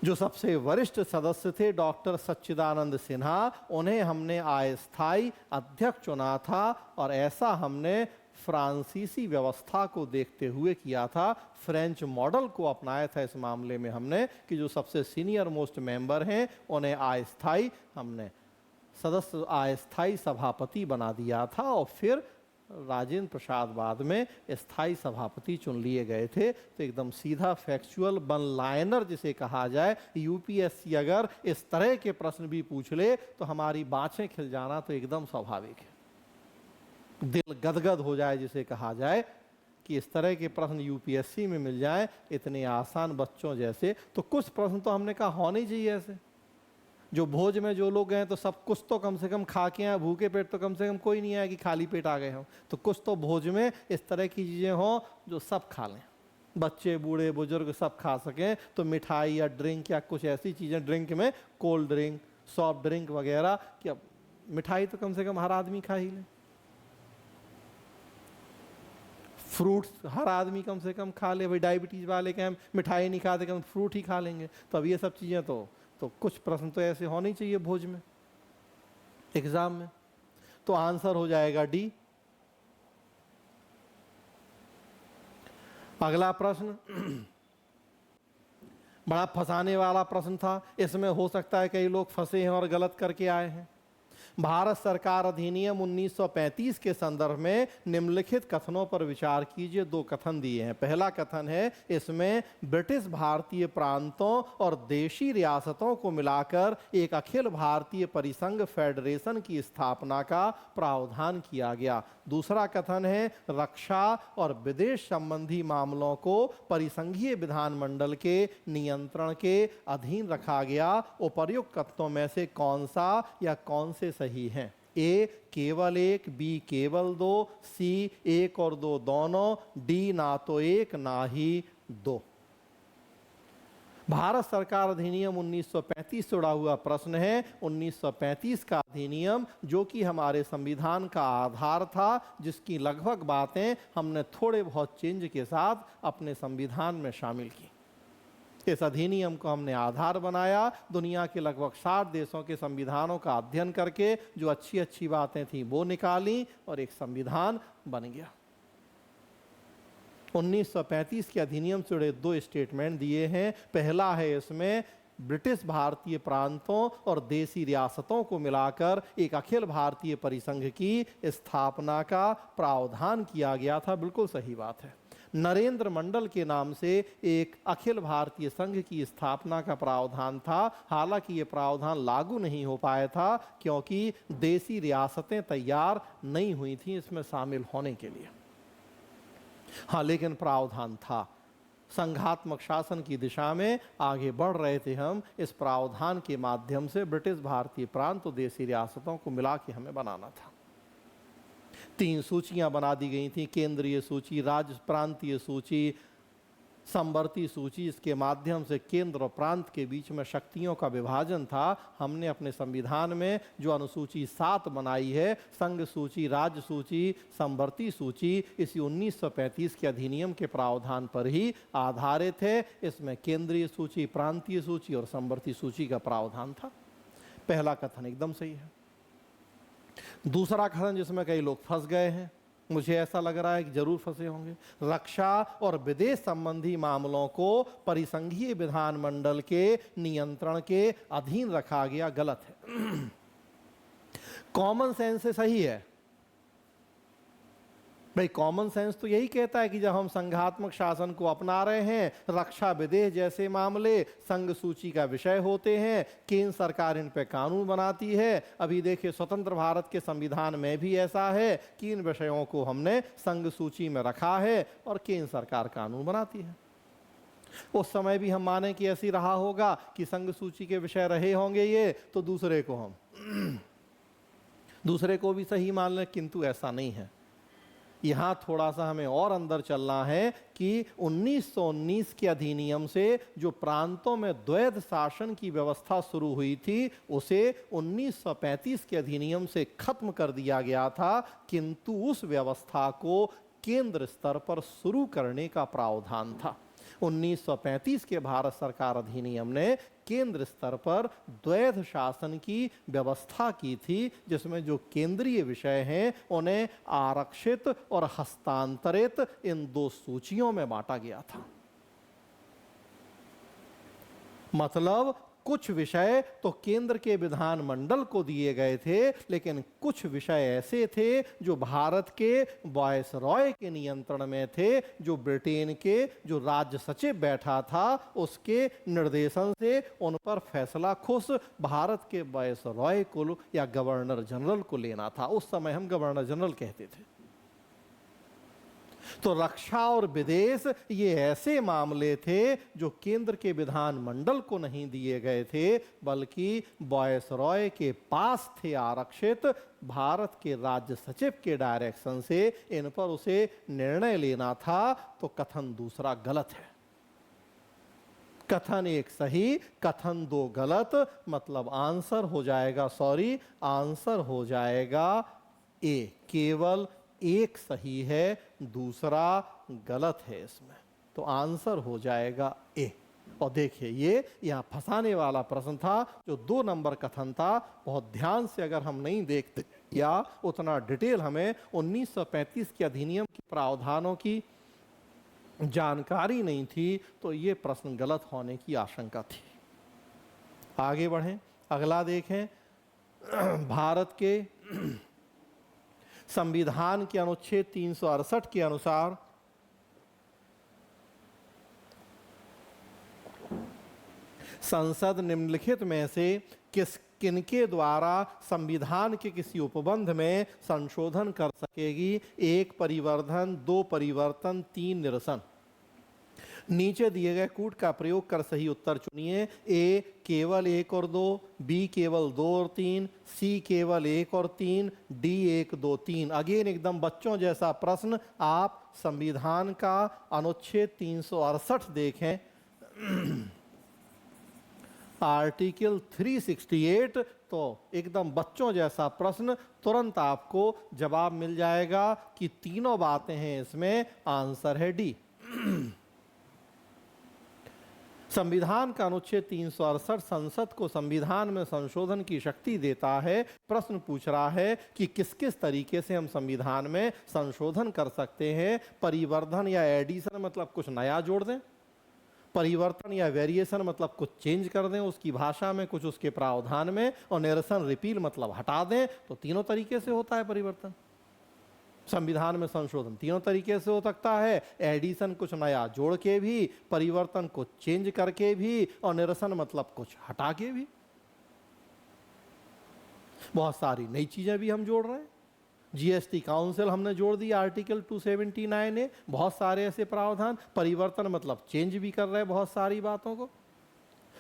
जो सबसे वरिष्ठ सदस्य थे डॉक्टर सच्चिदानंद सिन्हा, उन्हें हमने अस्थायी अध्यक्ष चुना था, और ऐसा हमने फ्रांसीसी व्यवस्था को देखते हुए किया था। फ्रेंच मॉडल को अपनाया था इस मामले में हमने, कि जो सबसे सीनियर मोस्ट मेंबर हैं उन्हें अस्थायी हमने सदस्य अस्थायी सभापति बना दिया था, और फिर राजेंद्र प्रसाद बाद में स्थायी सभापति चुन लिए गए थे। तो एकदम सीधा फैक्चुअल वन लाइनर जिसे कहा जाए, यूपीएससी अगर इस तरह के प्रश्न भी पूछ ले तो हमारी बाँछें खिल जाना तो एकदम स्वाभाविक है। दिल गदगद हो जाए जिसे कहा जाए, कि इस तरह के प्रश्न यूपीएससी में मिल जाए इतने आसान बच्चों जैसे। तो कुछ प्रश्न तो हमने कहा होने चाहिए ऐसे। जो भोज में जो लोग हैं तो सब कुछ तो कम से कम खा के आए, भूखे पेट तो कम से कम कोई नहीं आया कि खाली पेट आ गए हों। तो कुछ तो भोज में इस तरह की चीज़ें हों जो सब खा लें, बच्चे बूढ़े बुजुर्ग सब खा सकें। तो मिठाई या ड्रिंक या कुछ ऐसी चीज़ें, ड्रिंक में कोल्ड ड्रिंक, सॉफ्ट ड्रिंक वगैरह, कि अब मिठाई तो कम से कम हर आदमी खा ही ले, फ्रूट्स हर आदमी कम से कम खा ले। भाई डायबिटीज़ वाले के हम मिठाई नहीं खाते, हम फ्रूट ही खा लेंगे। तो अब ये सब चीज़ें तो कुछ प्रश्न तो ऐसे होने चाहिए भोज में, एग्जाम में। तो आंसर हो जाएगा डी। अगला प्रश्न बड़ा फंसाने वाला प्रश्न था। इसमें हो सकता है कई लोग फंसे हैं और गलत करके आए हैं। भारत सरकार अधिनियम 1935 के संदर्भ में निम्नलिखित कथनों पर विचार कीजिए। 2 कथन दिए हैं। पहला कथन है, इसमें ब्रिटिश भारतीय प्रांतों और देशी रियासतों को मिलाकर एक अखिल भारतीय परिसंघ फेडरेशन की स्थापना का प्रावधान किया गया। दूसरा कथन है, रक्षा और विदेश संबंधी मामलों को परिसंघीय विधानमंडल के नियंत्रण के अधीन रखा गया। उपर्युक्त कथनों में से कौन सा या कौन से सही हैं? ए केवल 1, बी केवल 2, सी 1 और 2 दोनों, डी ना तो 1 ना ही 2। भारत सरकार अधिनियम 1935 से जुड़ा हुआ प्रश्न है। 1935 का अधिनियम जो कि हमारे संविधान का आधार था, जिसकी लगभग बातें हमने थोड़े बहुत चेंज के साथ अपने संविधान में शामिल की। इस अधिनियम को हमने आधार बनाया। दुनिया के लगभग 60 देशों के संविधानों का अध्ययन करके जो अच्छी अच्छी बातें थी वो निकाली और एक संविधान बन गया। 1935 के अधिनियम से जुड़े 2 स्टेटमेंट दिए हैं। पहला है, इसमें ब्रिटिश भारतीय प्रांतों और देसी रियासतों को मिलाकर एक अखिल भारतीय परिसंघ की स्थापना का प्रावधान किया गया था। बिल्कुल सही बात है। नरेंद्र मंडल के नाम से एक अखिल भारतीय संघ की स्थापना का प्रावधान था। हालांकि ये प्रावधान लागू नहीं हो पाया था क्योंकि देसी रियासतें तैयार नहीं हुई थीं इसमें शामिल होने के लिए। हाँ, लेकिन प्रावधान था। संघात्मक शासन की दिशा में आगे बढ़ रहे थे हम। इस प्रावधान के माध्यम से ब्रिटिश भारतीय प्रांत और देसी रियासतों को मिला के हमें बनाना था। 3 सूचियां बना दी गई थी, केंद्रीय सूची, राज्य प्रांतीय सूची, संवर्ती सूची। इसके माध्यम से केंद्र और प्रांत के बीच में शक्तियों का विभाजन था। हमने अपने संविधान में जो अनुसूची 7 बनाई है, संघ सूची, राज्य सूची, संवर्ती सूची, इसी 1935 के अधिनियम के प्रावधान पर ही आधारित है। इसमें केंद्रीय सूची, प्रांतीय सूची और संवर्ती सूची का प्रावधान था। पहला कथन एकदम सही है। दूसरा कथन जिसमें कई लोग फंस गए हैं, मुझे ऐसा लग रहा है कि जरूर फंसे होंगे, रक्षा और विदेश संबंधी मामलों को परिसंघीय विधानमंडल के नियंत्रण के अधीन रखा गया। गलत है। कॉमन सेंस से सही है भाई। कॉमन सेंस तो यही कहता है कि जब हम संघात्मक शासन को अपना रहे हैं, रक्षा विदेश जैसे मामले संघ सूची का विषय होते हैं, केंद्र सरकार इन पे कानून बनाती है। अभी देखिए, स्वतंत्र भारत के संविधान में भी ऐसा है कि इन विषयों को हमने संघ सूची में रखा है और केंद्र सरकार कानून बनाती है। उस समय भी हम माने कि ऐसी रहा होगा कि संघ सूची के विषय रहे होंगे ये, तो दूसरे को भी सही मान लें, किंतु ऐसा नहीं है। यहां थोड़ा सा हमें और अंदर चलना है कि 1919 के अधिनियम से जो प्रांतों में द्वैध शासन की व्यवस्था शुरू हुई थी, उसे 1935 के अधिनियम से खत्म कर दिया गया था, किंतु उस व्यवस्था को केंद्र स्तर पर शुरू करने का प्रावधान था। 1935 के भारत सरकार अधिनियम ने केंद्र स्तर पर द्वैध शासन की व्यवस्था की थी, जिसमें जो केंद्रीय विषय हैं उन्हें आरक्षित और हस्तांतरित इन 2 सूचियों में बांटा गया था। मतलब कुछ विषय तो केंद्र के विधानमंडल को दिए गए थे, लेकिन कुछ विषय ऐसे थे जो भारत के वायसरॉय के नियंत्रण में थे, जो ब्रिटेन के जो राज्य सचिव बैठा था उसके निर्देशन से उन पर फैसला खुद भारत के वायसरॉय को या गवर्नर जनरल को लेना था। उस समय हम गवर्नर जनरल कहते थे। तो रक्षा और विदेश ये ऐसे मामले थे जो केंद्र के विधानमंडल को नहीं दिए गए थे, बल्कि वायसरॉय के पास थे आरक्षित। भारत के राज्य सचिव के डायरेक्शन से इन पर उसे निर्णय लेना था। तो कथन दूसरा गलत है। कथन 1 सही, कथन 2 गलत। मतलब आंसर हो जाएगा ए। केवल 1 सही है, दूसरा गलत है इसमें, तो आंसर हो जाएगा ए। और देखिए, ये यहाँ फंसाने वाला प्रश्न था। जो 2 नंबर कथन था, बहुत ध्यान से अगर हम नहीं देखते या उतना डिटेल हमें 1935 के अधिनियम के प्रावधानों की जानकारी नहीं थी, तो ये प्रश्न गलत होने की आशंका थी। आगे बढ़ें, अगला देखें। भारत के संविधान के अनुच्छेद 368 के अनुसार संसद निम्नलिखित में से किनके द्वारा संविधान के किसी उपबंध में संशोधन कर सकेगी? 1 परिवर्धन, 2 परिवर्तन, 3 निरसन। नीचे दिए गए कूट का प्रयोग कर सही उत्तर चुनिए। ए केवल 1 और 2, बी केवल 2 और 3, सी केवल 1 और 3, डी 1, 2, 3। अगेन एकदम बच्चों जैसा प्रश्न। आप संविधान का अनुच्छेद 368 देखें, आर्टिकल 368, तो एकदम बच्चों जैसा प्रश्न, तुरंत आपको जवाब मिल जाएगा कि तीनों बातें हैं इसमें। आंसर है डी। संविधान का अनुच्छेद 368 संसद को संविधान में संशोधन की शक्ति देता है। प्रश्न पूछ रहा है कि किस किस तरीके से हम संविधान में संशोधन कर सकते हैं। परिवर्धन या एडिशन मतलब कुछ नया जोड़ दें, परिवर्तन या वेरिएशन मतलब कुछ चेंज कर दें उसकी भाषा में, कुछ उसके प्रावधान में, और निरसन रिपील मतलब हटा दें। तो तीनों तरीके से होता है परिवर्तन, संविधान में संशोधन तीनों तरीके से हो सकता है। एडिशन कुछ नया जोड़ के भी, परिवर्तन कुछ चेंज करके भी, और निरसन मतलब कुछ हटा के भी। बहुत सारी नई चीजें भी हम जोड़ रहे हैं। जीएसटी काउंसिल हमने जोड़ दिया आर्टिकल 279 ए, बहुत सारे ऐसे प्रावधान। परिवर्तन मतलब चेंज भी कर रहे हैं बहुत सारी बातों को।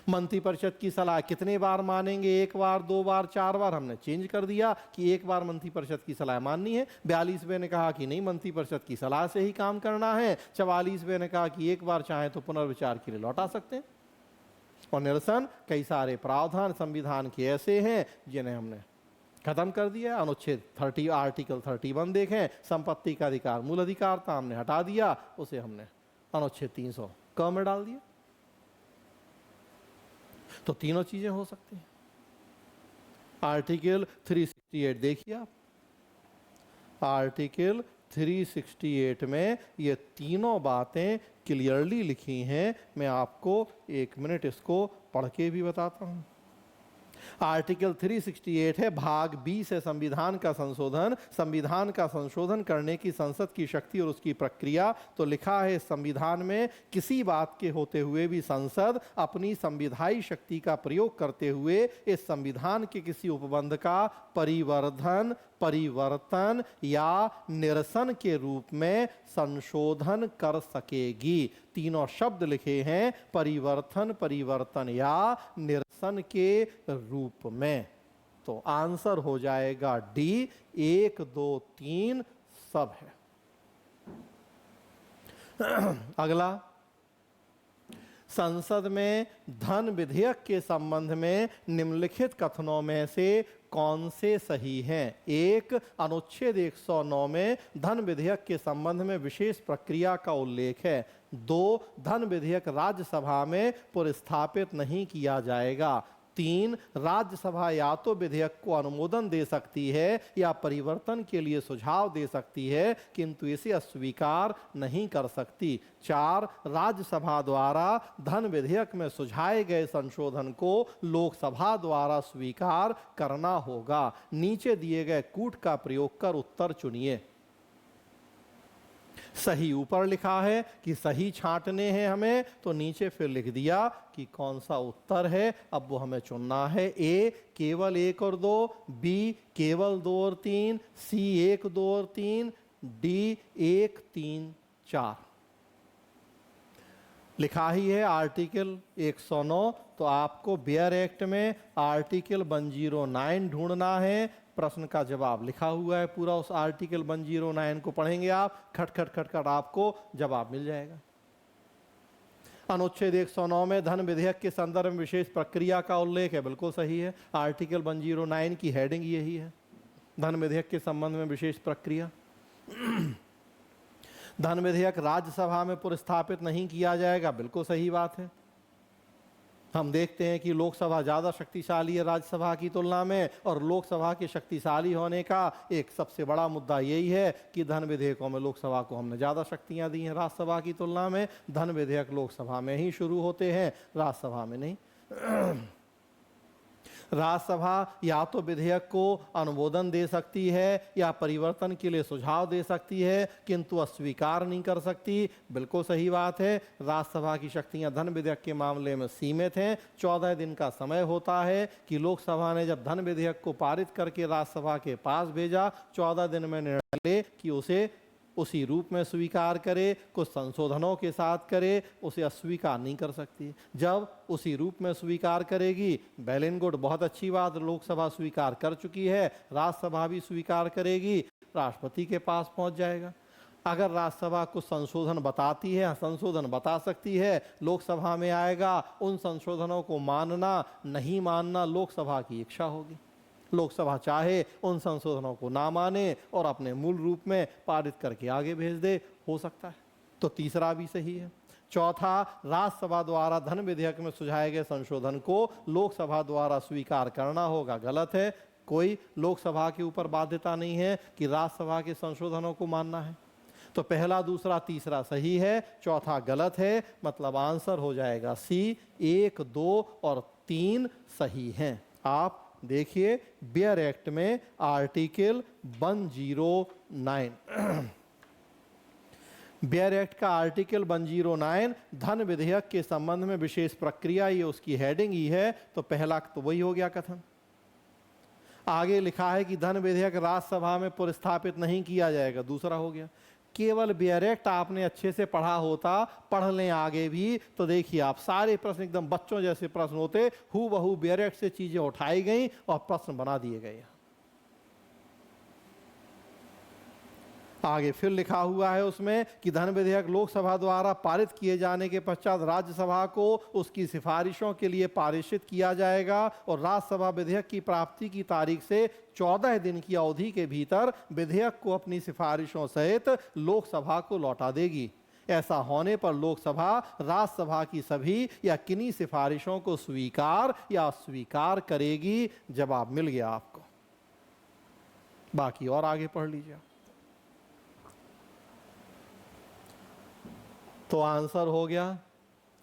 मंत्रिपरिषद की सलाह कितने बार मानेंगे, 1 बार 2 बार 4 बार, हमने चेंज कर दिया कि 1 बार मंत्रिपरिषद की सलाह माननी है। 42वें ने कहा कि नहीं, मंत्रिपरिषद की सलाह से ही काम करना है। 44वें ने कहा कि 1 बार चाहे तो पुनर्विचार के लिए लौटा सकते हैं। और निरसन कई सारे प्रावधान संविधान के ऐसे हैं जिन्हें हमने खत्म कर दिया। अनुच्छेद 30 आर्टिकल 31 देखें, संपत्ति का अधिकार मूल अधिकार था, हमने हटा दिया, उसे हमने अनुच्छेद 300 क में डाल दिया। तो तीनों चीजें हो सकती हैं। आर्टिकल 368 देखिए आप, आर्टिकल 368 में ये तीनों बातें क्लियरली लिखी हैं। मैं आपको 1 मिनट इसको पढ़ के भी बताता हूं। आर्टिकल 368 है भाग 20 है संविधान का संशोधन। संविधान का संशोधन करने की संसद की शक्ति और उसकी प्रक्रिया। तो लिखा है संविधान में, किसी बात के होते हुए भी संसद अपनी संविधायी शक्ति का प्रयोग करते हुए इस संविधान के किसी उपबंध का परिवर्धन, परिवर्तन या निरसन के रूप में संशोधन कर सकेगी। तीनों शब्द लिखे हैं, परिवर्तन, परिवर्तन या निरसन के रूप में। तो आंसर हो जाएगा डी, 1 2 3 सब है। अगला, संसद में धन विधेयक के संबंध में निम्नलिखित कथनों में से कौन से सही हैं? 1, अनुच्छेद 109 में धन विधेयक के संबंध में विशेष प्रक्रिया का उल्लेख है। 2, धन विधेयक राज्यसभा में पुरस्थापित नहीं किया जाएगा। 3, राज्यसभा या तो विधेयक को अनुमोदन दे सकती है या परिवर्तन के लिए सुझाव दे सकती है, किंतु इसे अस्वीकार नहीं कर सकती। 4, राज्यसभा द्वारा धन विधेयक में सुझाए गए संशोधन को लोकसभा द्वारा स्वीकार करना होगा। नीचे दिए गए कूट का प्रयोग कर उत्तर चुनिए। सही ऊपर लिखा है कि सही छांटने हैं हमें, तो नीचे फिर लिख दिया कि कौन सा उत्तर है। अब वो हमें चुनना है। ए केवल 1 और 2, बी केवल 2 और 3, सी 1 2 और 3, डी 1 3 4। लिखा ही है आर्टिकल 109, तो आपको बेयर एक्ट में आर्टिकल 109 ढूंढना है। प्रश्न का जवाब लिखा हुआ है पूरा, उस आर्टिकल 109 को पढ़ेंगे आप, खट खट खट खट आपको जवाब मिल जाएगा। अनुच्छेद 109 में धन विधेयक के संदर्भ में विशेष प्रक्रिया का उल्लेख है, बिल्कुल सही है। आर्टिकल 109 की हेडिंग यही है, धन विधेयक के संबंध में विशेष प्रक्रिया। धन विधेयक राज्यसभा में पुरस्थापित नहीं किया जाएगा, बिल्कुल सही बात है। हम देखते हैं कि लोकसभा ज़्यादा शक्तिशाली है राज्यसभा की तुलना में, और लोकसभा के शक्तिशाली होने का एक सबसे बड़ा मुद्दा यही है कि धन विधेयकों में लोकसभा को हमने ज़्यादा शक्तियां दी हैं राज्यसभा की तुलना में। धन विधेयक लोकसभा में ही शुरू होते हैं, राज्यसभा में नहीं। राज्यसभा या तो विधेयक को अनुमोदन दे सकती है या परिवर्तन के लिए सुझाव दे सकती है, किंतु अस्वीकार नहीं कर सकती, बिल्कुल सही बात है। राज्यसभा की शक्तियां धन विधेयक के मामले में सीमित हैं। 14 दिन का समय होता है कि लोकसभा ने जब धन विधेयक को पारित करके राज्यसभा के पास भेजा, 14 दिन में निर्णय ले कि उसे उसी रूप में स्वीकार करे, कुछ संशोधनों के साथ करे, उसे अस्वीकार नहीं कर सकती। जब उसी रूप में स्वीकार करेगी, वेल एंड गुड, बहुत अच्छी बात, लोकसभा स्वीकार कर चुकी है, राज्यसभा भी स्वीकार करेगी, राष्ट्रपति के पास पहुंच जाएगा। अगर राज्यसभा कुछ संशोधन बताती है, संशोधन बता सकती है, लोकसभा में आएगा, उन संशोधनों को मानना नहीं मानना लोकसभा की इच्छा होगी। लोकसभा चाहे उन संशोधनों को ना माने और अपने मूल रूप में पारित करके आगे भेज दे, हो सकता है। तो तीसरा भी सही है। चौथा, राज्यसभा द्वारा धन विधेयक में सुझाए गए संशोधन को लोकसभा द्वारा स्वीकार करना होगा। गलत है, कोई लोकसभा के ऊपर बाध्यता नहीं है कि राज्यसभा के संशोधनों को मानना है। तो पहला, दूसरा, तीसरा सही है, चौथा गलत है, मतलब आंसर हो जाएगा सी। 1, 2 और 3 सही हैं। आप देखिए बियर एक्ट में आर्टिकल 109 बियर एक्ट का आर्टिकल 109 धन विधेयक के संबंध में विशेष प्रक्रिया, ये उसकी हेडिंग ही है। तो पहला तो वही हो गया कथन। आगे लिखा है कि धन विधेयक राज्यसभा में पुरस्थापित नहीं किया जाएगा, दूसरा हो गया। केवल बियर एक्ट आपने अच्छे से पढ़ा होता, पढ़ लें आगे भी, तो देखिए आप सारे प्रश्न एकदम बच्चों जैसे प्रश्न होते, हूबहू बियर एक्ट से चीजें उठाई गई और प्रश्न बना दिए गए। आगे फिर लिखा हुआ है उसमें कि धन विधेयक लोकसभा द्वारा पारित किए जाने के पश्चात राज्यसभा को उसकी सिफारिशों के लिए पारित किया जाएगा और राज्यसभा विधेयक की प्राप्ति की तारीख से 14 दिन की अवधि के भीतर विधेयक को अपनी सिफारिशों सहित लोकसभा को लौटा देगी। ऐसा होने पर लोकसभा राज्यसभा की सभी या किन्हीं सिफारिशों को स्वीकार या अस्वीकार करेगी। जवाब मिल गया आपको, बाकी और आगे पढ़ लीजिए। तो आंसर हो गया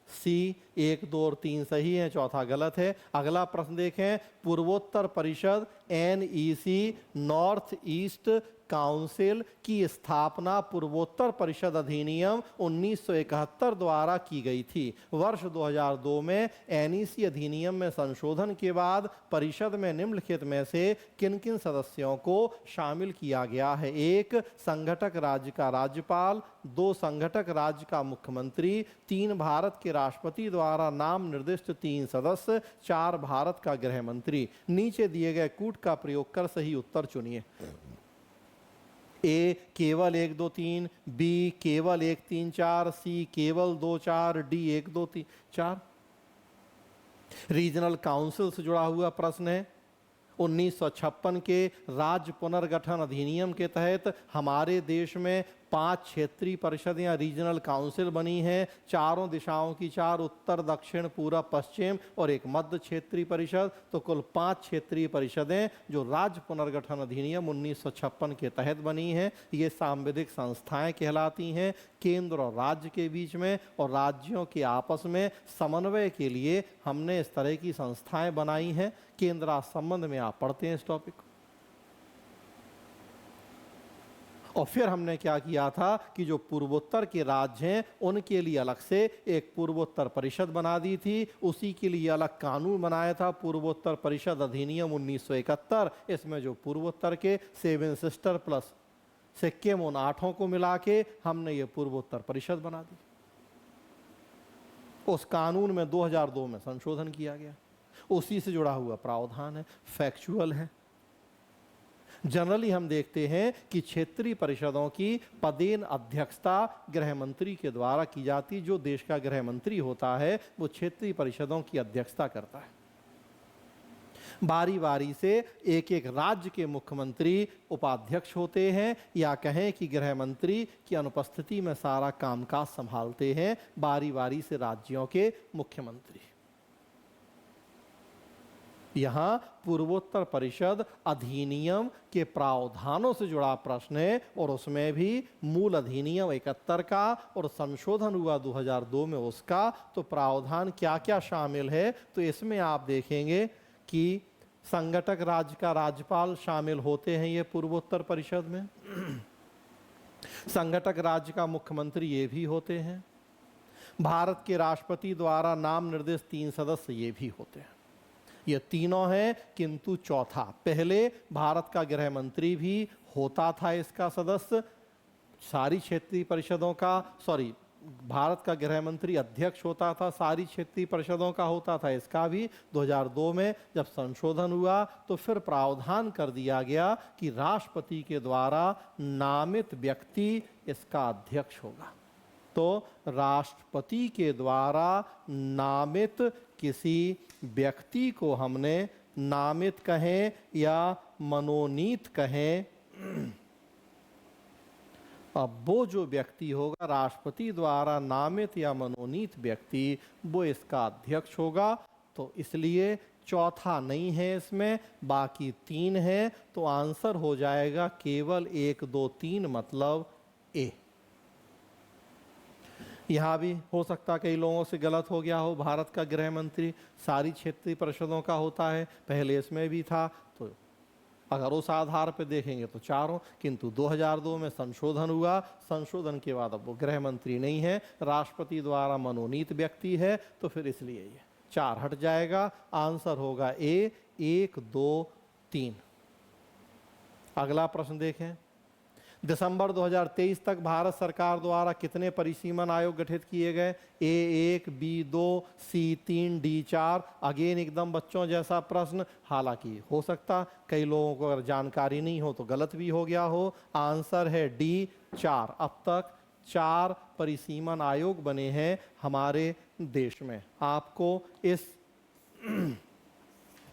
सी। 1, 2 और 3 सही है, चौथा गलत है। अगला प्रश्न देखें, पूर्वोत्तर परिषद NEC नॉर्थ ईस्ट काउंसिल की स्थापना पूर्वोत्तर परिषद अधिनियम 1971 द्वारा की गई थी। वर्ष 2002 में NEC अधिनियम में संशोधन के बाद परिषद में निम्नलिखित में से किन किन सदस्यों को शामिल किया गया है? 1, संघटक राज्य का राज्यपाल, 2, संघटक राज्य का मुख्यमंत्री, 3, भारत के राष्ट्रपति द्वारा नाम निर्दिष्ट 3 सदस्य, 4, भारत का गृह मंत्री। नीचे दिए गए कूट का प्रयोग कर सही उत्तर चुनिए। ए केवल 1, 2, 3, बी केवल 1, 3, 4, सी केवल 2, 4, डी 1, 2, 3, 4। रीजनल काउंसिल से जुड़ा हुआ प्रश्न है। 1956 के राज्य पुनर्गठन अधिनियम के तहत हमारे देश में 5 क्षेत्रीय परिषद या रीजनल काउंसिल बनी हैं। चारों दिशाओं की 4, उत्तर, दक्षिण, पूर्व, पश्चिम और एक मध्य क्षेत्रीय परिषद। तो कुल 5 क्षेत्रीय परिषदें जो राज्य पुनर्गठन अधिनियम 1956 के तहत बनी हैं। ये सांविधिक संस्थाएं कहलाती हैं। केंद्र और राज्य के बीच में और राज्यों के आपस में समन्वय के लिए हमने इस तरह की संस्थाएं बनाई हैं। केंद्र राज्य संबंध में आप पढ़ते हैं इस टॉपिक। और फिर हमने क्या किया था कि जो पूर्वोत्तर के राज्य हैं उनके लिए अलग से एक पूर्वोत्तर परिषद बना दी थी। उसी के लिए अलग कानून बनाया था, पूर्वोत्तर परिषद अधिनियम 1971। इसमें जो पूर्वोत्तर के 7 सिस्टर प्लस सिक्किम उन 8 को मिला के हमने ये पूर्वोत्तर परिषद बना दी। उस कानून में 2002 में संशोधन किया गया, उसी से जुड़ा हुआ प्रावधान है, फैक्चुअल है। जनरली हम देखते हैं कि क्षेत्रीय परिषदों की पदेन अध्यक्षता गृह मंत्री के द्वारा की जाती। जो देश का गृह मंत्री होता है वो क्षेत्रीय परिषदों की अध्यक्षता करता है। बारी बारी से एक एक राज्य के मुख्यमंत्री उपाध्यक्ष होते हैं, या कहें कि गृह मंत्री की अनुपस्थिति में सारा कामकाज संभालते हैं बारी बारी से राज्यों के मुख्यमंत्री। यहाँ पूर्वोत्तर परिषद अधिनियम के प्रावधानों से जुड़ा प्रश्न है और उसमें भी मूल अधिनियम 71 का और संशोधन हुआ 2002 में उसका। तो प्रावधान क्या क्या शामिल है? तो इसमें आप देखेंगे कि संघटक राज्य का राज्यपाल शामिल होते हैं ये पूर्वोत्तर परिषद में। संघटक राज्य का मुख्यमंत्री ये भी होते हैं। भारत के राष्ट्रपति द्वारा नाम निर्दिष्ट 3 सदस्य ये भी होते हैं। ये तीनों हैं, किंतु चौथा, पहले भारत का गृह मंत्री भी होता था इसका सदस्य। सारी क्षेत्रीय परिषदों का, भारत का गृह मंत्री अध्यक्ष होता था, सारी क्षेत्रीय परिषदों का होता था, इसका भी। 2002 में जब संशोधन हुआ तो फिर प्रावधान कर दिया गया कि राष्ट्रपति के द्वारा नामित व्यक्ति इसका अध्यक्ष होगा। तो राष्ट्रपति के द्वारा नामित किसी व्यक्ति को हमने नामित कहें या मनोनीत कहें, अब वो जो व्यक्ति होगा राष्ट्रपति द्वारा नामित या मनोनीत व्यक्ति, वो इसका अध्यक्ष होगा। तो इसलिए चौथा नहीं है इसमें, बाकी 3 है, तो आंसर हो जाएगा केवल 1 2 3 मतलब ए। यहाँ भी हो सकता कई लोगों से गलत हो गया हो, भारत का गृह मंत्री सारी क्षेत्रीय परिषदों का होता है, पहले इसमें भी था, तो अगर उस आधार पर देखेंगे तो 4 हो, किंतु 2002 में संशोधन हुआ, संशोधन के बाद अब वो गृह मंत्री नहीं है, राष्ट्रपति द्वारा मनोनीत व्यक्ति है, तो फिर इसलिए ये 4 हट जाएगा। आंसर होगा ए 1 2 3। अगला प्रश्न देखें, दिसंबर 2023 तक भारत सरकार द्वारा कितने परिसीमन आयोग गठित किए गए? A1, B2, C3, D4। Again एकदम बच्चों जैसा प्रश्न, हालांकि हो सकता कई लोगों को अगर जानकारी नहीं हो तो गलत भी हो गया हो। आंसर है D4। अब तक 4 परिसीमन आयोग बने हैं हमारे देश में। आपको इस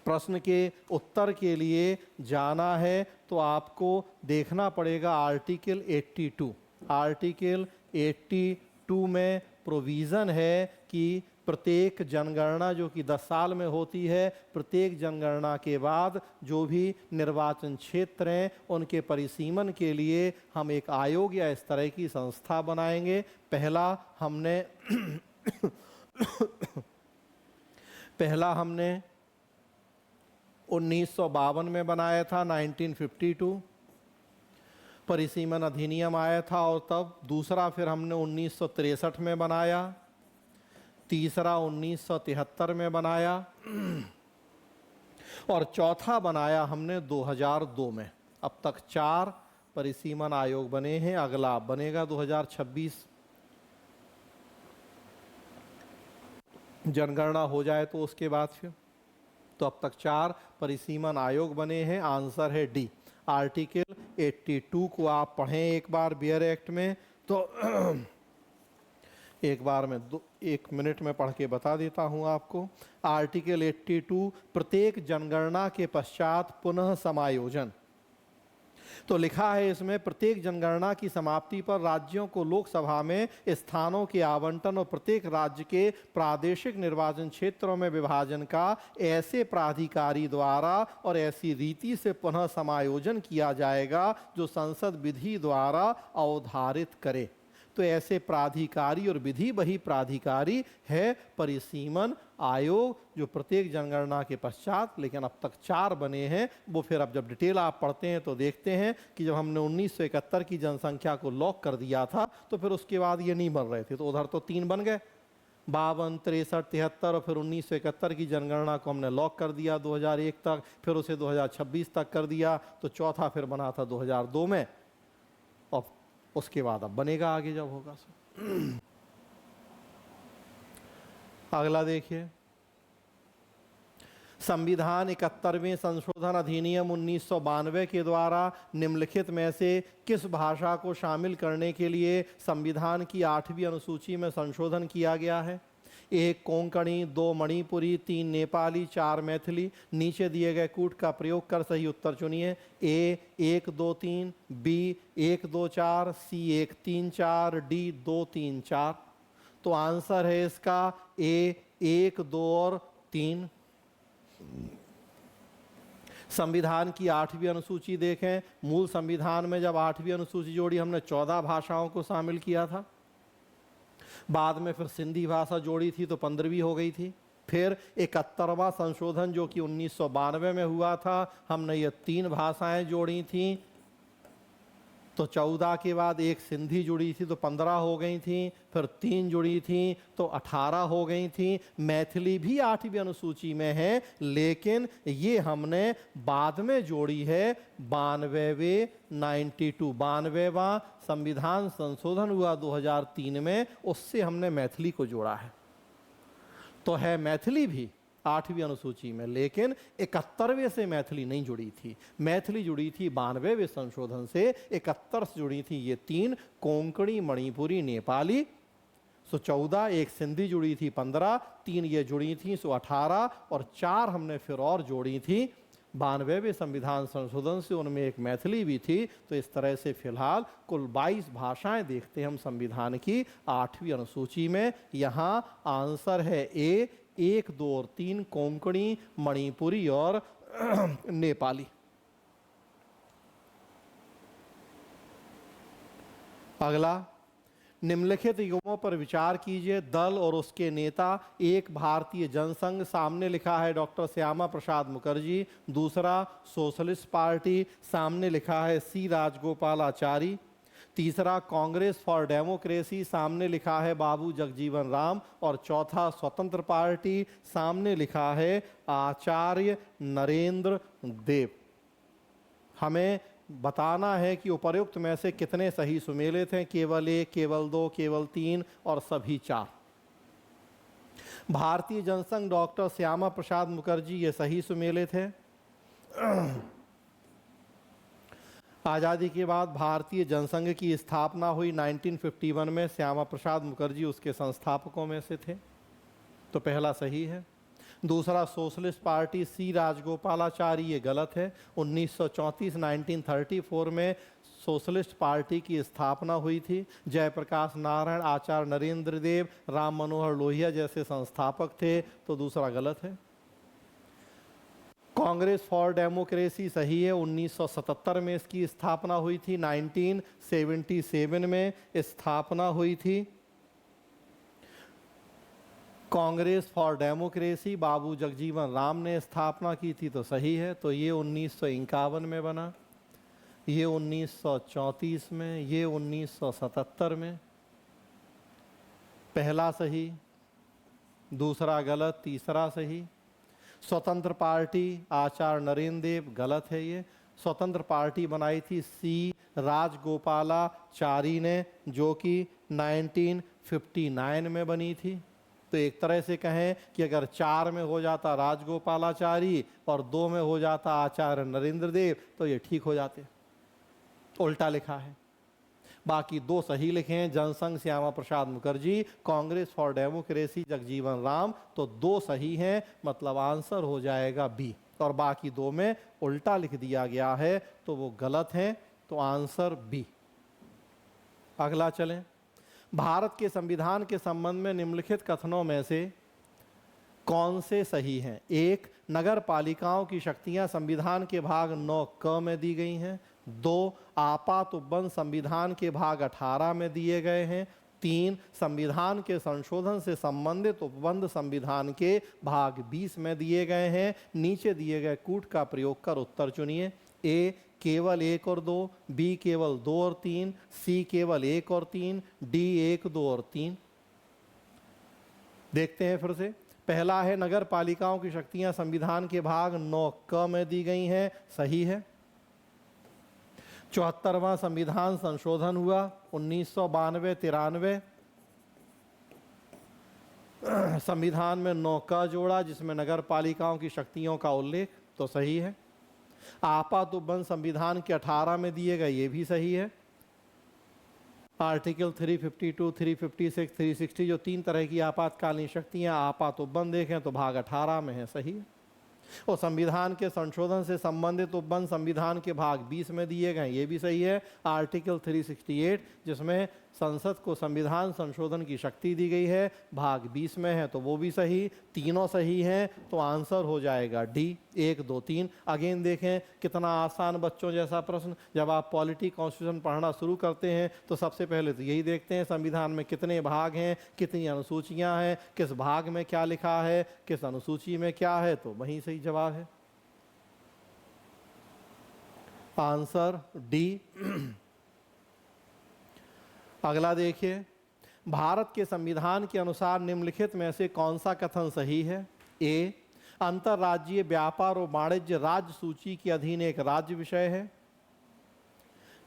प्रश्न के उत्तर के लिए जाना है तो आपको देखना पड़ेगा आर्टिकल 82। आर्टिकल 82 में प्रोविज़न है कि प्रत्येक जनगणना जो कि 10 साल में होती है, प्रत्येक जनगणना के बाद जो भी निर्वाचन क्षेत्र हैं उनके परिसीमन के लिए हम एक आयोग या इस तरह की संस्था बनाएंगे। पहला हमने 1952 में बनाया था, 1952 परिसीमन अधिनियम आया था, और तब दूसरा फिर हमने 1963 में बनाया, तीसरा 1973 में बनाया, और चौथा बनाया हमने 2002 में। अब तक 4 परिसीमन आयोग बने हैं, अगला बनेगा 2026। जनगणना हो जाए तो उसके बाद फिर, तो अब तक 4 परिसीमन आयोग बने हैं। आंसर है डी। आर्टिकल 82 को आप पढ़ें एक बार बियर एक्ट में, तो एक बार मैं 1 मिनट में पढ़ के बता देता हूं आपको। आर्टिकल 82, प्रत्येक जनगणना के पश्चात पुनः समायोजन। तो लिखा है इसमें, प्रत्येक जनगणना की समाप्ति पर राज्यों को लोकसभा में स्थानों के आवंटन और प्रत्येक राज्य के प्रादेशिक निर्वाचन क्षेत्रों में विभाजन का ऐसे प्राधिकारी द्वारा और ऐसी रीति से पुनः समायोजन किया जाएगा जो संसद विधि द्वारा अवधारित करे। तो ऐसे प्राधिकारी और विधि वही प्राधिकारी है परिसीमन आयोग, जो प्रत्येक जनगणना के पश्चात, लेकिन अब तक 4 बने हैं। वो फिर अब जब डिटेल आप पढ़ते हैं तो देखते हैं कि जब हमने 1971 की जनसंख्या को लॉक कर दिया था तो फिर उसके बाद ये नहीं बन रहे थे, तो उधर तो 3 बन गए, 52, 63, 73, और फिर 1971 की जनगणना को हमने लॉक कर दिया 2001 तक, फिर उसे 2026 तक कर दिया, तो चौथा फिर बना था 2002 में, और उसके बाद अब बनेगा आगे जब होगा। अगला देखिए, संविधान 71वें संशोधन अधिनियम 1992 के द्वारा निम्नलिखित में से किस भाषा को शामिल करने के लिए संविधान की 8वीं अनुसूची में संशोधन किया गया है? 1 कोंकणी, 2 मणिपुरी, 3 नेपाली, 4 मैथिली। नीचे दिए गए कूट का प्रयोग कर सही उत्तर चुनिए। ए 1 2 3, बी 1 2 4, सी 1 3 4, डी 2 3 4। तो आंसर है इसका ए 1 2 और 3। संविधान की 8वीं अनुसूची देखें, मूल संविधान में जब 8वीं अनुसूची जोड़ी हमने 14 भाषाओं को शामिल किया था, बाद में फिर सिंधी भाषा जोड़ी थी तो 15वीं हो गई थी। फिर 71वां संशोधन जो कि 1992 में हुआ था, हमने ये 3 भाषाएं जोड़ी थी, तो 14 के बाद 1 सिंधी जुड़ी थी तो 15 हो गई थी, फिर 3 जुड़ी थी तो 18 हो गई थी। मैथिली भी 8वीं अनुसूची में है, लेकिन ये हमने बाद में जोड़ी है 92वां संविधान संशोधन हुआ 2003 में, उससे हमने मैथिली को जोड़ा है। तो है मैथिली भी 8वीं अनुसूची में, लेकिन 71वें से मैथिली नहीं जुड़ी थी। मैथिली जुड़ी थी 92वें संशोधन से, 71 से जुड़ी थी ये 3 कोंकणी, मणिपुरी, नेपाली, सो 14, 1 सिंधी जुड़ी थी 15, 3 ये जुड़ी थी सो 18, और 4 हमने फिर और जोड़ी थी 92वें संविधान संशोधन से उनमें एक मैथिली भी थी। तो इस तरह से फिलहाल कुल 22 भाषाएं देखते हैं हम संविधान की 8वीं अनुसूची में। यहाँ आंसर है ए, 1, 2 और 3 कोंकणी, मणिपुरी और नेपाली। अगला, निम्नलिखित युगों पर विचार कीजिए। दल और उसके नेता। एक, भारतीय जनसंघ, सामने लिखा है डॉक्टर श्यामा प्रसाद मुखर्जी। दूसरा, सोशलिस्ट पार्टी, सामने लिखा है सी राजगोपालाचारी। तीसरा, कांग्रेस फॉर डेमोक्रेसी, सामने लिखा है बाबू जगजीवन राम। और चौथा, स्वतंत्र पार्टी, सामने लिखा है आचार्य नरेंद्र देव। हमें बताना है कि उपर्युक्त में से कितने सही सुमेलित हैं। केवल 1, केवल 2, केवल 3 और सभी 4। भारतीय जनसंघ डॉक्टर श्यामा प्रसाद मुखर्जी, ये सही सुमेलित है। आज़ादी के बाद भारतीय जनसंघ की स्थापना हुई 1951 में। श्यामा प्रसाद मुखर्जी उसके संस्थापकों में से थे, तो पहला सही है। दूसरा, सोशलिस्ट पार्टी, सी राजगोपालाचारी, ये गलत है। 1934 में सोशलिस्ट पार्टी की स्थापना हुई थी। जयप्रकाश नारायण, आचार्य नरेंद्र देव, राम मनोहर लोहिया जैसे संस्थापक थे, तो दूसरा गलत है। कांग्रेस फॉर डेमोक्रेसी सही है। 1977 में इसकी स्थापना हुई थी। 1977 में स्थापना हुई थी कांग्रेस फॉर डेमोक्रेसी, बाबू जगजीवन राम ने स्थापना की थी, तो सही है। तो ये 1951 में बना, ये 1934 में, ये 1977 में। पहला सही, दूसरा गलत, तीसरा सही। स्वतंत्र पार्टी, आचार्य नरेंद्र देव, गलत है ये। स्वतंत्र पार्टी बनाई थी सी राजगोपालाचारी ने, जो कि 1959 में बनी थी। तो एक तरह से कहें कि अगर 4 में हो जाता राजगोपालाचारी और 2 में हो जाता आचार्य नरेंद्र देव, तो ये ठीक हो जाते। उल्टा लिखा है। बाकी 2 सही लिखे हैं, जनसंघ श्यामा प्रसाद मुखर्जी, कांग्रेस फॉर डेमोक्रेसी जगजीवन राम, तो 2 सही हैं, मतलब आंसर हो जाएगा बी। और बाकी 2 में उल्टा लिख दिया गया है, तो वो गलत हैं, तो आंसर बी। अगला चलें। भारत के संविधान के संबंध में निम्नलिखित कथनों में से कौन से सही हैं? 1, नगर पालिकाओं की शक्तियां संविधान के भाग 9 क में दी गई हैं। 2, आपात उपबंध संविधान के भाग 18 में दिए गए हैं। 3, संविधान के संशोधन से संबंधित उपबंध संविधान के भाग 20 में दिए गए हैं। नीचे दिए गए कूट का प्रयोग कर उत्तर चुनिए। ए, केवल 1 और 2, बी केवल 2 और 3, सी केवल 1 और 3, डी 1, 2 और 3। देखते हैं फिर से। पहला है, नगर पालिकाओं की शक्तियां संविधान के भाग 9 क में दी गई हैं, सही है। 74वां संविधान संशोधन हुआ 1992-93। संविधान में 9 क जोड़ा, जिसमें नगर पालिकाओं की शक्तियों का उल्लेख, तो सही है। आपात उपबंध संविधान के 18 में दिए गए, ये भी सही है। आर्टिकल 352, 356, 360, जो 3 तरह की आपातकालीन शक्तियां आपात उपबंध देखें तो भाग 18 में है, सही है। और संविधान के संशोधन से संबंधित उपबंध संविधान के भाग 20 में दिए गए, ये भी सही है। आर्टिकल 368, जिसमें संसद को संविधान संशोधन की शक्ति दी गई है, भाग 20 में है, तो वो भी सही। तीनों सही हैं, तो आंसर हो जाएगा डी, 1, 2, 3। अगेन देखें कितना आसान बच्चों जैसा प्रश्न। जब आप पॉलिटी कॉन्स्टिट्यूशन पढ़ना शुरू करते हैं तो सबसे पहले तो यही देखते हैं संविधान में कितने भाग हैं, कितनी अनुसूचियां हैं, किस भाग में क्या लिखा है, किस अनुसूची में क्या है, तो वहीं सही जवाब है। Answer D. अगला देखिए, भारत के संविधान के अनुसार निम्नलिखित में से कौन सा कथन सही है? ए, अंतर्राज्यीय व्यापार और वाणिज्य राज्य सूची के अधीन एक राज्य विषय है।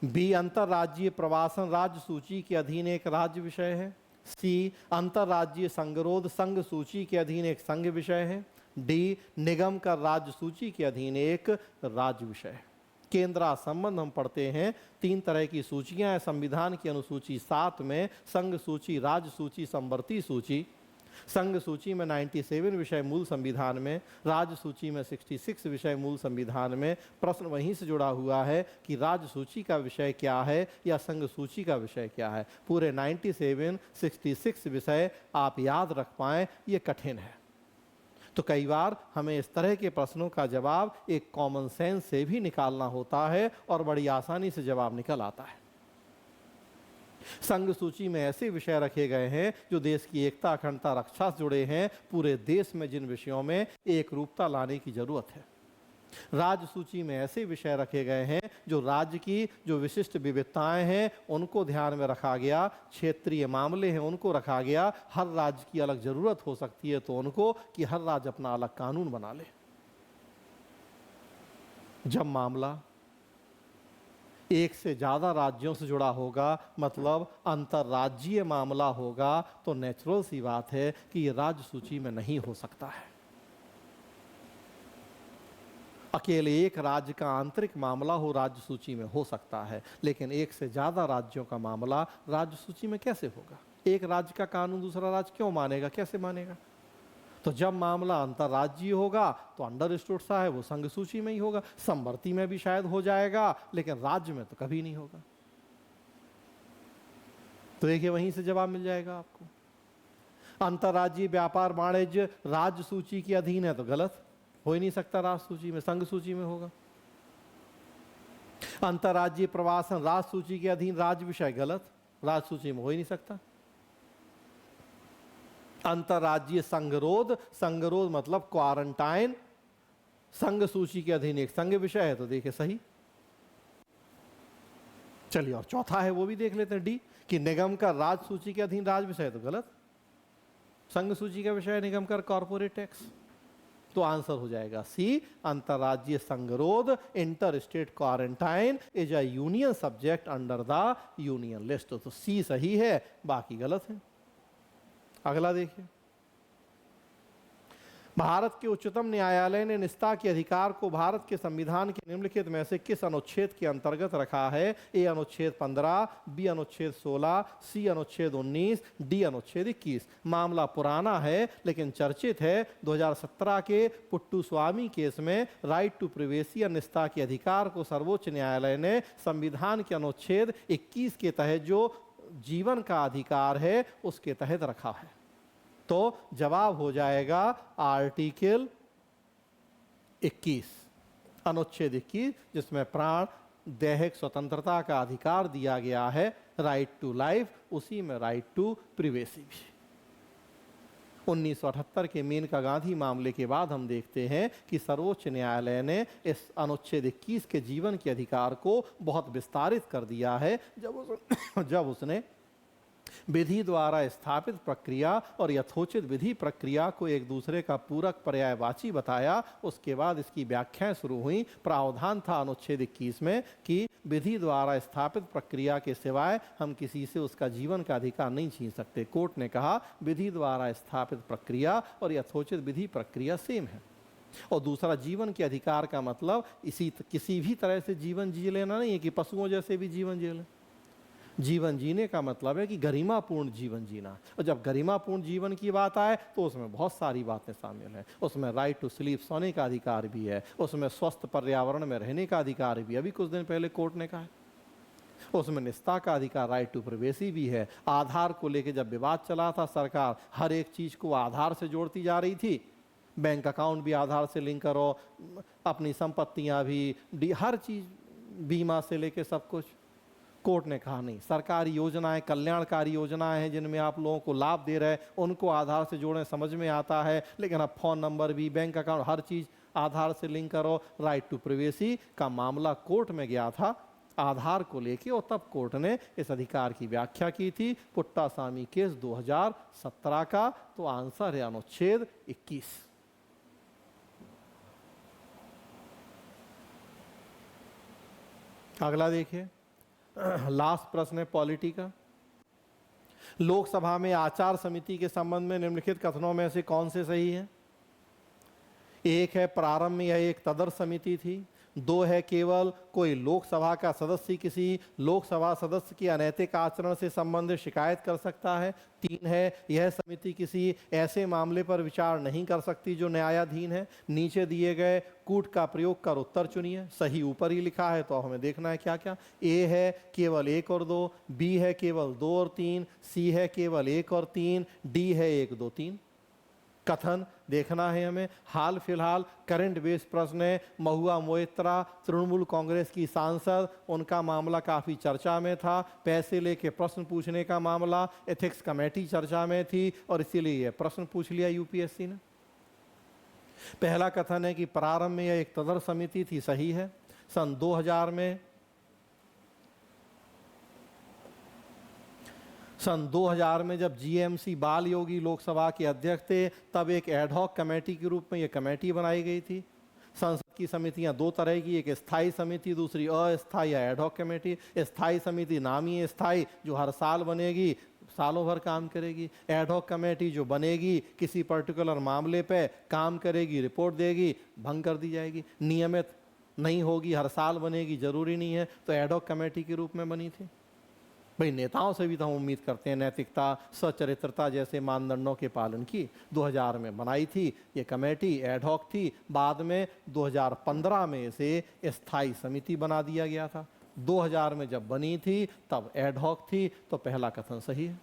बी, अंतर्राज्यीय प्रवासन राज्य सूची के अधीन एक राज्य विषय है। सी, अंतर्राज्यीय संगरोध संघ सूची के अधीन एक संघ विषय है। डी, निगम कर राज्य सूची के अधीन एक राज्य विषय है। केंद्र संबंध हम पढ़ते हैं, 3 तरह की सूचियां हैं संविधान की अनुसूची 7 में, संघ सूची, राज्य सूची, संवर्ती सूची। संघ सूची में 97 विषय मूल संविधान में, राज्य सूची में 66 विषय मूल संविधान में। प्रश्न वहीं से जुड़ा हुआ है कि राज्य सूची का विषय क्या है या संघ सूची का विषय क्या है। पूरे 97 66 विषय आप याद रख पाएं, ये कठिन है। तो कई बार हमें इस तरह के प्रश्नों का जवाब एक कॉमन सेंस से भी निकालना होता है और बड़ी आसानी से जवाब निकल आता है। संघ सूची में ऐसे विषय रखे गए हैं जो देश की एकता, अखंडता, रक्षा से जुड़े हैं। पूरे देश में जिन विषयों में एक रूपता लाने की जरूरत है। राज्य सूची में ऐसे विषय रखे गए हैं जो राज्य की जो विशिष्ट विविधताएं हैं उनको ध्यान में रखा गया, क्षेत्रीय मामले हैं उनको रखा गया। हर राज्य की अलग जरूरत हो सकती है तो उनको कि हर राज्य अपना अलग कानून बना ले। जब मामला एक से ज्यादा राज्यों से जुड़ा होगा, मतलब अंतरराज्यीय मामला होगा, तो नेचुरल सी बात है कि ये राज्य सूची में नहीं हो सकता है। अकेले एक राज्य का आंतरिक मामला हो राज्य सूची में हो सकता है, लेकिन एक से ज्यादा राज्यों का मामला राज्य सूची में कैसे होगा? एक राज्य का कानून दूसरा राज्य क्यों मानेगा, कैसे मानेगा? तो जब मामला अंतरराज्यीय होगा तो अंडरस्टूड सा है वो संघ सूची में ही होगा। समवर्ती में भी शायद हो जाएगा, लेकिन राज्य में तो कभी नहीं होगा। तो देखिए वहीं से जवाब मिल जाएगा आपको। अंतरराज्यीय व्यापार वाणिज्य राज्य सूची के अधीन है तो गलत, हो ही नहीं सकता राज्य सूची में, संघ सूची में होगा। अंतरराज्यीय प्रवासन राज्य सूची के अधीन राज्य विषय, गलत, राज्य सूची में हो ही नहीं सकता। अंतरराज्यीय संगरोध, संगरोध मतलब क्वारंटाइन, संघ सूची के अधीन एक संघ विषय है तो देखिए सही। चलिए और चौथा है वो भी देख लेते हैं, डी, कि निगम का राज्य सूची के अधीन राज्य विषय है तो गलत, संघ सूची का विषय निगम कर कॉर्पोरेट टैक्स। तो आंसर हो जाएगा सी, अंतरराज्यीय संगरोध inter state quarantine is a union subject under the union list. तो सी सही है, बाकी गलत है। अगला देखिए, भारत के उच्चतम न्यायालय ने निस्ता के अधिकार को भारत के संविधान के निम्नलिखित में से किस अनुच्छेद के अंतर्गत रखा है? ए अनुच्छेद 15, बी अनुच्छेद 16, सी अनुच्छेद 19, डी अनुच्छेद 21। मामला पुराना है लेकिन चर्चित है। 2017 के पुट्टू स्वामी केस में राइट टू प्रिवेसी या निस्ता के अधिकार को सर्वोच्च न्यायालय ने संविधान के अनुच्छेद 21 के तहत जो जीवन का अधिकार है उसके तहत रखा है। तो जवाब हो जाएगा आर्टिकल 21, अनुच्छेद 21, जिसमें प्राण दैहिक स्वतंत्रता का अधिकार दिया गया है, राइट टू लाइफ, उसी में राइट टू प्रिवेसी भी। 1978 के मेनका गांधी मामले के बाद हम देखते हैं कि सर्वोच्च न्यायालय ने इस अनुच्छेद 21 के जीवन के अधिकार को बहुत विस्तारित कर दिया है जब उसने विधि द्वारा स्थापित प्रक्रिया और यथोचित विधि प्रक्रिया को एक दूसरे का पूरक पर्यायवाची बताया। उसके बाद इसकी व्याख्याएं शुरू हुई। प्रावधान था अनुच्छेद 21 में कि विधि द्वारा स्थापित प्रक्रिया के सिवाय हम किसी से उसका जीवन का अधिकार नहीं छीन सकते। कोर्ट ने कहा विधि द्वारा स्थापित प्रक्रिया और यथोचित विधि प्रक्रिया सेम है। और दूसरा, जीवन के अधिकार का मतलब किसी भी तरह से जीवन जी लेना नहीं है कि पशुओं जैसे भी जीवन जी लें। जीवन जीने का मतलब है कि गरिमापूर्ण जीवन जीना। और जब गरिमापूर्ण जीवन की बात आए तो उसमें बहुत सारी बातें शामिल हैं। उसमें राइट टू स्लीप, सोने का अधिकार भी है, उसमें स्वस्थ पर्यावरण में रहने का अधिकार भी, अभी कुछ दिन पहले कोर्ट ने कहा है। उसमें निस्ता का अधिकार, राइट टू प्राइवेसी भी है। आधार को लेकर जब विवाद चला था, सरकार हर एक चीज को आधार से जोड़ती जा रही थी। बैंक अकाउंट भी आधार से लिंक करो, अपनी संपत्तियां भी, हर चीज, बीमा से लेके सब कुछ। कोर्ट ने कहा नहीं, सरकारी योजनाएं, कल्याणकारी योजनाएं हैं जिनमें आप लोगों को लाभ दे रहे हैं, उनको आधार से जोड़ें, समझ में आता है, लेकिन अब फोन नंबर भी, बैंक अकाउंट, हर चीज आधार से लिंक करो। राइट टू प्राइवेसी का मामला कोर्ट में गया था आधार को लेके, और तब कोर्ट ने इस अधिकार की व्याख्या की थी। पुट्टासामी केस 2017 का। तो आंसर है अनुच्छेद 21। अगला देखिए, लास्ट प्रश्न है पॉलिटी का। लोकसभा में आचार समिति के संबंध में निम्नलिखित कथनों में से कौन से सही है? एक है प्रारंभ में यह एक तदर्थ समिति थी, 2 है केवल कोई लोकसभा का सदस्य किसी लोकसभा सदस्य की अनैतिक आचरण से संबंधित शिकायत कर सकता है। 3 है यह समिति किसी ऐसे मामले पर विचार नहीं कर सकती जो न्यायाधीन है। नीचे दिए गए कूट का प्रयोग कर उत्तर चुनिए। सही ऊपर ही लिखा है तो हमें देखना है क्या क्या। ए है केवल 1 और 2, बी है केवल 2 और 3, सी है केवल 1 और 3, डी है 1 2 3। कथन देखना है हमें। हाल फिलहाल करंट बेस प्रश्न है। महुआ मोइत्रा तृणमूल कांग्रेस की सांसद, उनका मामला काफ़ी चर्चा में था। पैसे लेके प्रश्न पूछने का मामला, एथिक्स कमेटी चर्चा में थी और इसीलिए यह प्रश्न पूछ लिया यूपीएससी ने। पहला कथन है कि प्रारंभ में यह एक तदर समिति थी, सही है। सन 2000 में जब जीएमसी बाल योगी लोकसभा के अध्यक्ष थे तब एक एडहॉक कमेटी के रूप में यह कमेटी बनाई गई थी। संसद की समितियां 2 तरह की, एक स्थायी समिति, दूसरी अस्थायी या एडहॉक कमेटी। स्थायी समिति नामी है स्थायी, जो हर साल बनेगी, सालों भर काम करेगी। एडहॉक कमेटी जो बनेगी किसी पर्टिकुलर मामले पे काम करेगी, रिपोर्ट देगी, भंग कर दी जाएगी। नियमित नहीं होगी, हर साल बनेगी, जरूरी नहीं है, तो एडहॉक कमेटी के रूप में बनी थी। भाई नेताओं से भी तो हम उम्मीद करते हैं नैतिकता, सचरित्रता जैसे मानदंडों के पालन की। 2000 में बनाई थी ये कमेटी, एडहॉक थी। बाद में 2015 में इसे स्थायी समिति बना दिया गया था। 2000 में जब बनी थी तब एडहॉक थी, तो पहला कथन सही है।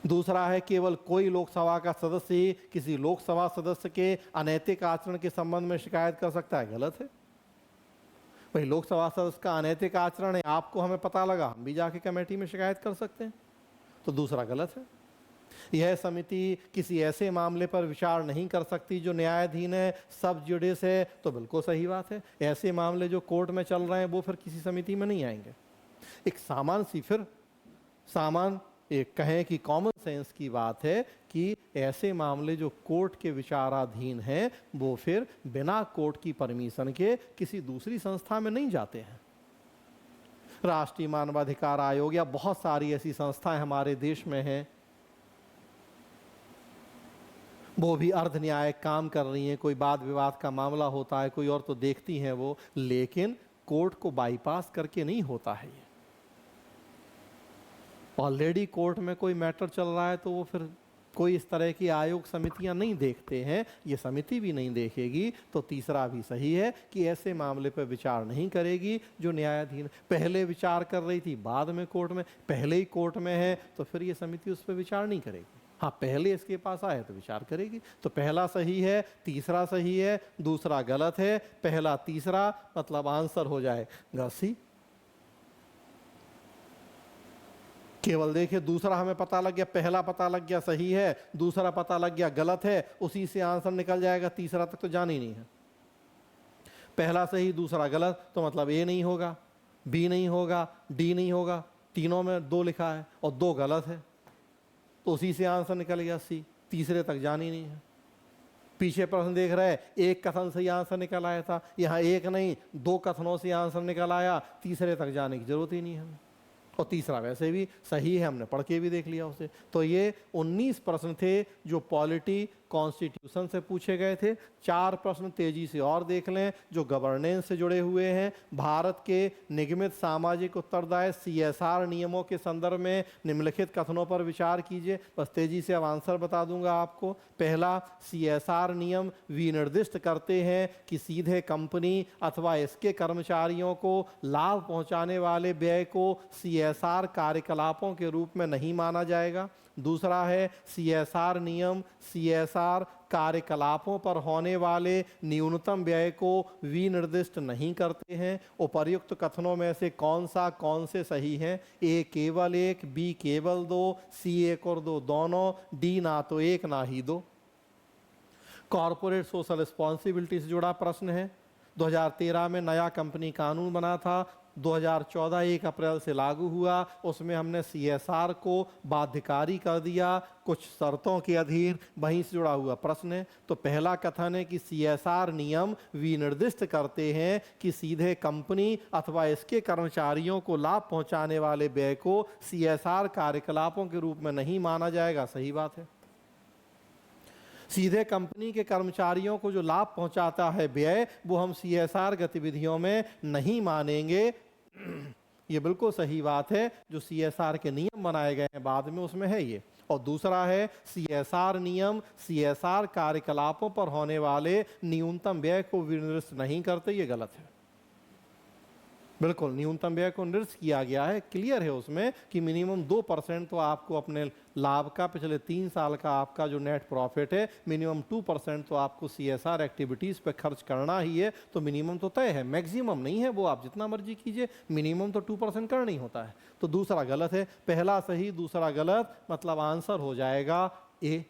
दूसरा है केवल कोई लोकसभा का सदस्य ही किसी लोकसभा सदस्य के अनैतिक आचरण के संबंध में शिकायत कर सकता है, गलत है। भाई लोकसभा सदस्य का अनैतिक आचरण है, आपको हमें पता लगा, हम भी जाके कमेटी में शिकायत कर सकते हैं, तो दूसरा गलत है। यह समिति किसी ऐसे मामले पर विचार नहीं कर सकती जो न्यायाधीन है, सब जुडिस है, तो बिल्कुल सही बात है। ऐसे मामले जो कोर्ट में चल रहे हैं वो फिर किसी समिति में नहीं आएंगे। एक सामान एक कहें कि कॉमन सेंस की बात है कि ऐसे मामले जो कोर्ट के विचाराधीन हैं वो फिर बिना कोर्ट की परमिशन के किसी दूसरी संस्था में नहीं जाते हैं। राष्ट्रीय मानवाधिकार आयोग या बहुत सारी ऐसी संस्थाएं हमारे देश में हैं, वो भी अर्ध न्यायिक काम कर रही हैं। कोई वाद विवाद का मामला होता है, कोई और तो देखती हैं वो, लेकिन कोर्ट को बाईपास करके नहीं होता है। ये ऑलरेडी कोर्ट में कोई मैटर चल रहा है तो वो फिर कोई इस तरह की आयोग समितियां नहीं देखते हैं, ये समिति भी नहीं देखेगी। तो तीसरा भी सही है कि ऐसे मामले पर विचार नहीं करेगी जो न्यायाधीन। पहले विचार कर रही थी, बाद में कोर्ट में, पहले ही कोर्ट में है तो फिर ये समिति उस पर विचार नहीं करेगी। हाँ, पहले इसके पास आए तो विचार करेगी। तो पहला सही है, तीसरा सही है, दूसरा गलत है। पहला तीसरा मतलब आंसर हो जाएगा सी। केवल देखिए, दूसरा हमें पता लग गया, पहला पता लग गया सही है, दूसरा पता लग गया गलत है, उसी से आंसर निकल जाएगा। तीसरा तक तो जान ही नहीं है। पहला सही दूसरा गलत तो मतलब ए नहीं होगा, बी नहीं होगा, डी नहीं होगा। तीनों में 2 लिखा है और 2 गलत है, तो उसी से आंसर निकल गया सी। तीसरे तक जान ही नहीं है। पीछे प्रश्न देख रहे हैं, एक कथन से ही आंसर निकल आया था, यहाँ एक नहीं 2 कथनों से आंसर निकल आया। तीसरे तक जाने की जरूरत ही नहीं है। और तीसरा वैसे भी सही है, हमने पढ़ के भी देख लिया उसे। तो ये 19 प्रश्न थे जो पॉलिटी कॉन्स्टिट्यूशन से पूछे गए थे। 4 प्रश्न तेजी से और देख लें जो गवर्नेंस से जुड़े हुए हैं। भारत के निगमित सामाजिक उत्तरदायित्व CSR नियमों के संदर्भ में निम्नलिखित कथनों पर विचार कीजिए। बस तेजी से अब आंसर बता दूंगा आपको। पहला, CSR नियम विनिर्दिष्ट करते हैं कि सीधे कंपनी अथवा इसके कर्मचारियों को लाभ पहुंचाने वाले व्यय को CSR कार्यकलापों के रूप में नहीं माना जाएगा। दूसरा है, CSR नियम CSR कार्यकलापों पर होने वाले न्यूनतम व्यय को विनिर्दिष्ट नहीं करते हैं। उपर्युक्त कथनों में से कौन से सही हैं? ए केवल 1, बी केवल 2, सी 1 और 2 दोनों, डी ना तो 1 ना ही 2। कॉर्पोरेट सोशल रिस्पॉन्सिबिलिटी से जुड़ा प्रश्न है। 2013 में नया कंपनी कानून बना था, 2014 1 अप्रैल से लागू हुआ। उसमें हमने CSR को बाध्यकारी कर दिया कुछ शर्तों के अधीन। वहीं से जुड़ा हुआ प्रश्न है। तो पहला कथन है कि CSR नियम विनिर्दिष्ट करते हैं कि सीधे कंपनी अथवा इसके कर्मचारियों को लाभ पहुंचाने वाले व्यय को CSR कार्यकलापों के रूप में नहीं माना जाएगा। सही बात है। सीधे कंपनी के कर्मचारियों को जो लाभ पहुंचाता है व्यय, वो हम CSR गतिविधियों में नहीं मानेंगे। ये बिल्कुल सही बात है। जो CSR के नियम बनाए गए हैं बाद में, उसमें है ये। और दूसरा है CSR नियम CSR कार्यकलापों पर होने वाले न्यूनतम व्यय को विनिर्दिष्ट नहीं करते, ये गलत है। बिल्कुल न्यूनतम व्यय को निर्दिष्ट किया गया है, क्लियर है उसमें कि मिनिमम 2% तो आपको अपने लाभ का, पिछले 3 साल का आपका जो नेट प्रॉफिट है, मिनिमम 2% तो आपको CSR एक्टिविटीज़ पे खर्च करना ही है। तो मिनिमम तो तय है, मैक्सिमम नहीं है, वो आप जितना मर्जी कीजिए, मिनिमम तो 2% करना ही होता है। तो दूसरा गलत है, पहला सही दूसरा गलत, मतलब आंसर हो जाएगा ए।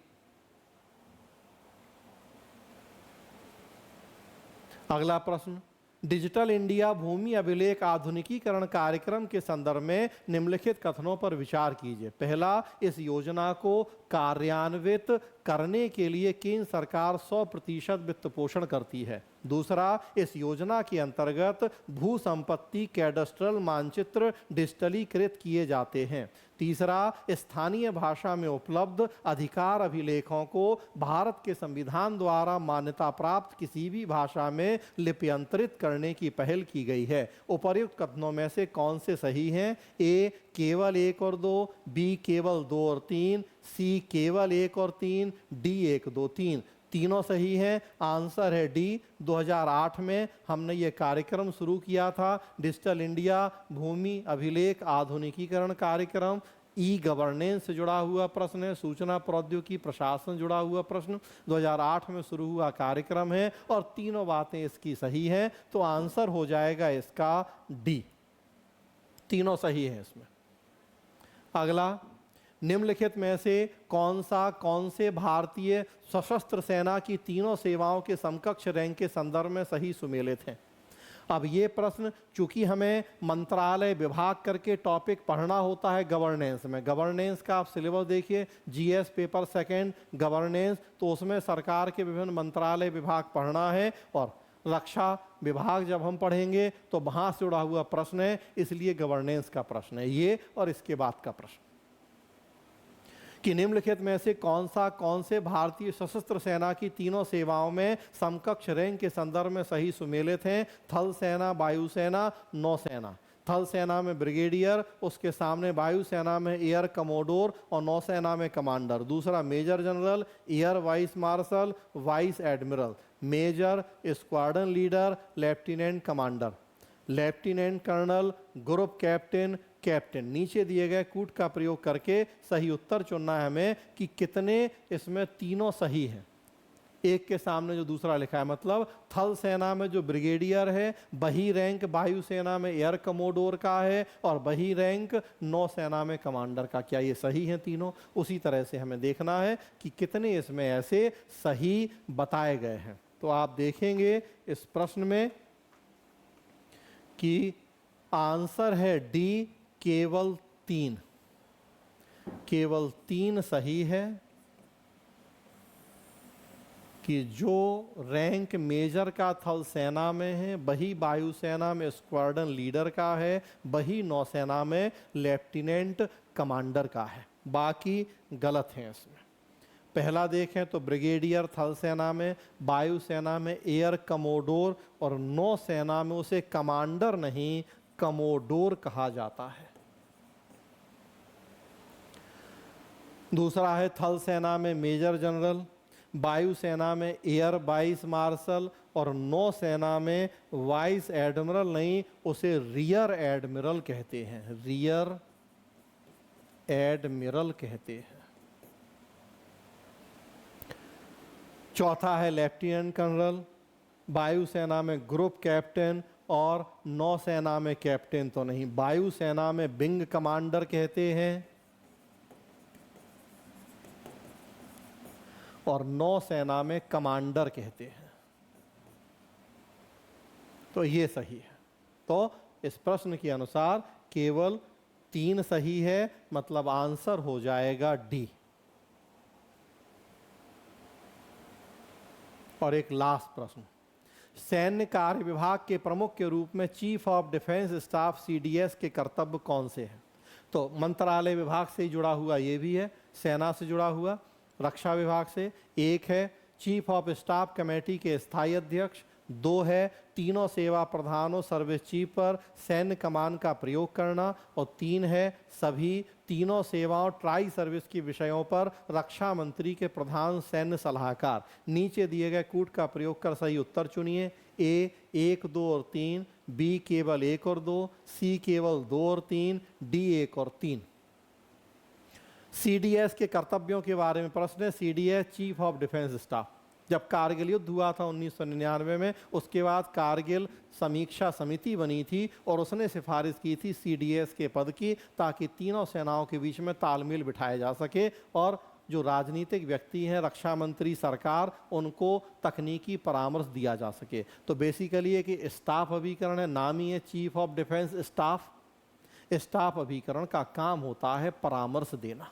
अगला प्रश्न, डिजिटल इंडिया भूमि अभिलेख आधुनिकीकरण कार्यक्रम के संदर्भ में निम्नलिखित कथनों पर विचार कीजिए। पहला, इस योजना को कार्यान्वित करने के लिए केंद्र सरकार 100% वित्त पोषण करती है। दूसरा, इस योजना के अंतर्गत भू संपत्ति कैडस्ट्रल मानचित्र डिजिटलीकृत किए जाते हैं। तीसरा, स्थानीय भाषा में उपलब्ध अधिकार अभिलेखों को भारत के संविधान द्वारा मान्यता प्राप्त किसी भी भाषा में लिप्यंतरित करने की पहल की गई है। उपर्युक्त कथनों में से कौन से सही हैं? ए केवल 1 और 2, बी केवल 2 और 3, सी केवल 1 और 3, डी 1 2 3। तीनों सही हैं। आंसर है डी। 2008 में हमने ये कार्यक्रम शुरू किया था, डिजिटल इंडिया भूमि अभिलेख आधुनिकीकरण कार्यक्रम। ई गवर्नेंस से जुड़ा हुआ प्रश्न है, सूचना प्रौद्योगिकी प्रशासन जुड़ा हुआ प्रश्न, 2008 में शुरू हुआ कार्यक्रम है और तीनों बातें इसकी सही हैं। तो आंसर हो जाएगा इसका डी, तीनों सही है इसमें। अगला, निम्नलिखित में से कौन से भारतीय सशस्त्र सेना की तीनों सेवाओं के समकक्ष रैंक के संदर्भ में सही सुमेलित हैं? अब ये प्रश्न चूंकि हमें मंत्रालय विभाग करके टॉपिक पढ़ना होता है गवर्नेंस में, गवर्नेंस का आप सिलेबस देखिए, GS पेपर सेकंड गवर्नेंस, तो उसमें सरकार के विभिन्न मंत्रालय विभाग पढ़ना है। और रक्षा विभाग जब हम पढ़ेंगे तो वहाँ से जुड़ा हुआ प्रश्न है, इसलिए गवर्नेंस का प्रश्न है ये। और इसके बाद का प्रश्न कि निम्नलिखित में से कौन से भारतीय सशस्त्र सेना की तीनों सेवाओं में समकक्ष रैंक के संदर्भ में सही सुमेलित हैं? थल सेना, वायुसेना, नौसेना। थल सेना में ब्रिगेडियर, उसके सामने वायुसेना में एयर कमोडोर और नौसेना में कमांडर। दूसरा, major general, air vice marshal, vice admiral, major, squadron leader, lieutenant commander, lieutenant colonel, group captain, captain. नीचे दिए गए कूट का प्रयोग करके सही उत्तर चुनना है हमें कि कितने इसमें तीनों सही हैं। एक के सामने जो दूसरा लिखा है, मतलब थल सेना में जो ब्रिगेडियर है वही रैंक वायुसेना में एयर कमोडोर का है और वही रैंक नौसेना में कमांडर का। क्या ये सही हैं तीनों? उसी तरह से हमें देखना है कि कितने इसमें ऐसे सही बताए गए हैं। तो आप देखेंगे इस प्रश्न में कि आंसर है डी, केवल 3, केवल 3 सही है कि जो रैंक मेजर का थल सेना में है वही वायुसेना में स्क्वाड्रन लीडर का है, वही नौसेना में लेफ्टिनेंट कमांडर का है। बाकी गलत हैं इसमें। पहला देखें तो ब्रिगेडियर थल सेना में, वायुसेना में एयर कमोडोर और नौसेना में उसे कमांडर नहीं कमोडोर कहा जाता है। दूसरा है थल सेना में मेजर जनरल, वायुसेना में एयर वाइस मार्शल और नौसेना में वाइस एडमिरल नहीं, उसे रियर एडमिरल कहते हैं, रियर एडमिरल कहते हैं। चौथा है लेफ्टिनेंट कर्नल, वायुसेना में ग्रुप कैप्टन और नौसेना में कैप्टन तो नहीं, वायुसेना में विंग कमांडर कहते हैं और नौसेना में कमांडर कहते हैं। तो ये सही है। तो इस प्रश्न के अनुसार केवल 3 सही है, मतलब आंसर हो जाएगा डी। और एक लास्ट प्रश्न, सैन्य कार्य विभाग के प्रमुख के रूप में chief of defence staff CDS के कर्तव्य कौन से हैं? तो मंत्रालय विभाग से ही जुड़ा हुआ ये भी है, सेना से जुड़ा हुआ। रक्षा विभाग से, एक है चीफ ऑफ स्टाफ कमेटी के स्थायी अध्यक्ष, 2 है तीनों सेवा प्रधानों सर्विस चीफ पर सैन्य कमान का प्रयोग करना, और 3 है सभी तीनों सेवाओं ट्राई सर्विस के विषयों पर रक्षा मंत्री के प्रधान सैन्य सलाहकार। नीचे दिए गए कूट का प्रयोग कर सही उत्तर चुनिए। ए 1, 2 और 3, बी केवल 1 और 2, सी केवल 2 और 3, डी 1 और 3। सीडीएस के कर्तव्यों के बारे में प्रश्न है। CDS chief of defence staff, जब कारगिल युद्ध हुआ था 1999 में, उसके बाद कारगिल समीक्षा समिति बनी थी और उसने सिफारिश की थी सीडीएस के पद की, ताकि तीनों सेनाओं के बीच में तालमेल बिठाया जा सके और जो राजनीतिक व्यक्ति हैं, रक्षा मंत्री, सरकार, उनको तकनीकी परामर्श दिया जा सके। तो बेसिकली एक स्टाफ अभिकरण है, नाम ही है chief of defence staff. Staff अभिकरण का काम होता है परामर्श देना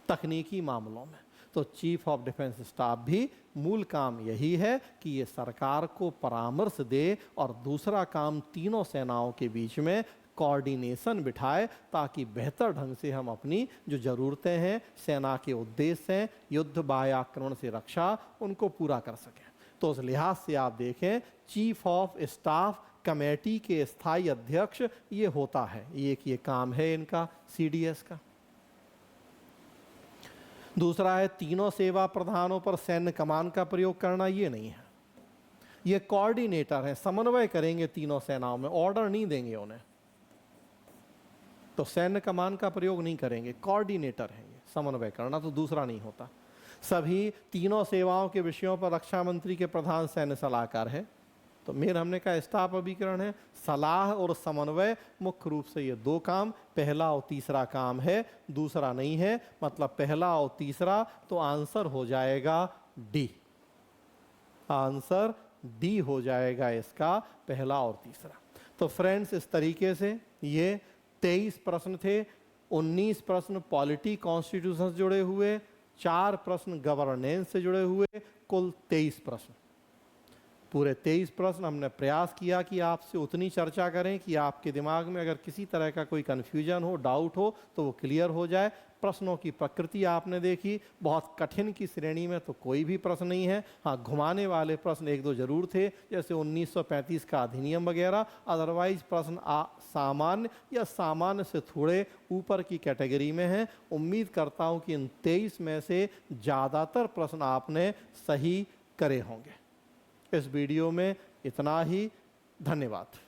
तकनीकी मामलों में। तो चीफ ऑफ डिफेंस स्टाफ भी मूल काम यही है कि ये सरकार को परामर्श दे, और दूसरा काम तीनों सेनाओं के बीच में कोऑर्डिनेशन बिठाए, ताकि बेहतर ढंग से हम अपनी जो ज़रूरतें हैं, सेना के उद्देश्य हैं, युद्ध बाह्य आक्रमण से रक्षा, उनको पूरा कर सकें। तो उस लिहाज से आप देखें, चीफ ऑफ स्टाफ कमेटी के स्थायी अध्यक्ष ये होता है, ये काम है इनका सीडीएस का। दूसरा है तीनों सेवा प्रधानों पर सैन्य कमान का प्रयोग करना, ये नहीं है। ये कोऑर्डिनेटर है, समन्वय करेंगे तीनों सेनाओं में, ऑर्डर नहीं देंगे उन्हें। तो सैन्य कमान का प्रयोग नहीं करेंगे, कोऑर्डिनेटर है ये, समन्वय करना, तो दूसरा नहीं होता। सभी तीनों सेवाओं के विषयों पर रक्षा मंत्री के प्रधान सैन्य सलाहकार है। तो मेन हमने कहा स्टाफ अभिकरण है, सलाह और समन्वय, मुख्य रूप से ये 2 काम, पहला और तीसरा काम है, दूसरा नहीं है। मतलब पहला और तीसरा, तो आंसर हो जाएगा डी। आंसर डी हो जाएगा इसका, पहला और तीसरा। तो फ्रेंड्स, इस तरीके से ये 23 प्रश्न थे। 19 प्रश्न पॉलिटी कॉन्स्टिट्यूशन से जुड़े हुए, 4 प्रश्न गवर्नेंस से जुड़े हुए, कुल 23 प्रश्न। पूरे 23 प्रश्न हमने प्रयास किया कि आपसे उतनी चर्चा करें कि आपके दिमाग में अगर किसी तरह का कोई कन्फ्यूजन हो, डाउट हो, तो वो क्लियर हो जाए। प्रश्नों की प्रकृति आपने देखी, बहुत कठिन की श्रेणी में तो कोई भी प्रश्न नहीं है। हाँ, घुमाने वाले प्रश्न 1-2 जरूर थे, जैसे 1935 का अधिनियम वगैरह। अदरवाइज प्रश्न सामान्य या सामान्य से थोड़े ऊपर की कैटेगरी में हैं। उम्मीद करता हूँ कि इन 23 में से ज़्यादातर प्रश्न आपने सही करे होंगे। इस वीडियो में इतना ही। धन्यवाद।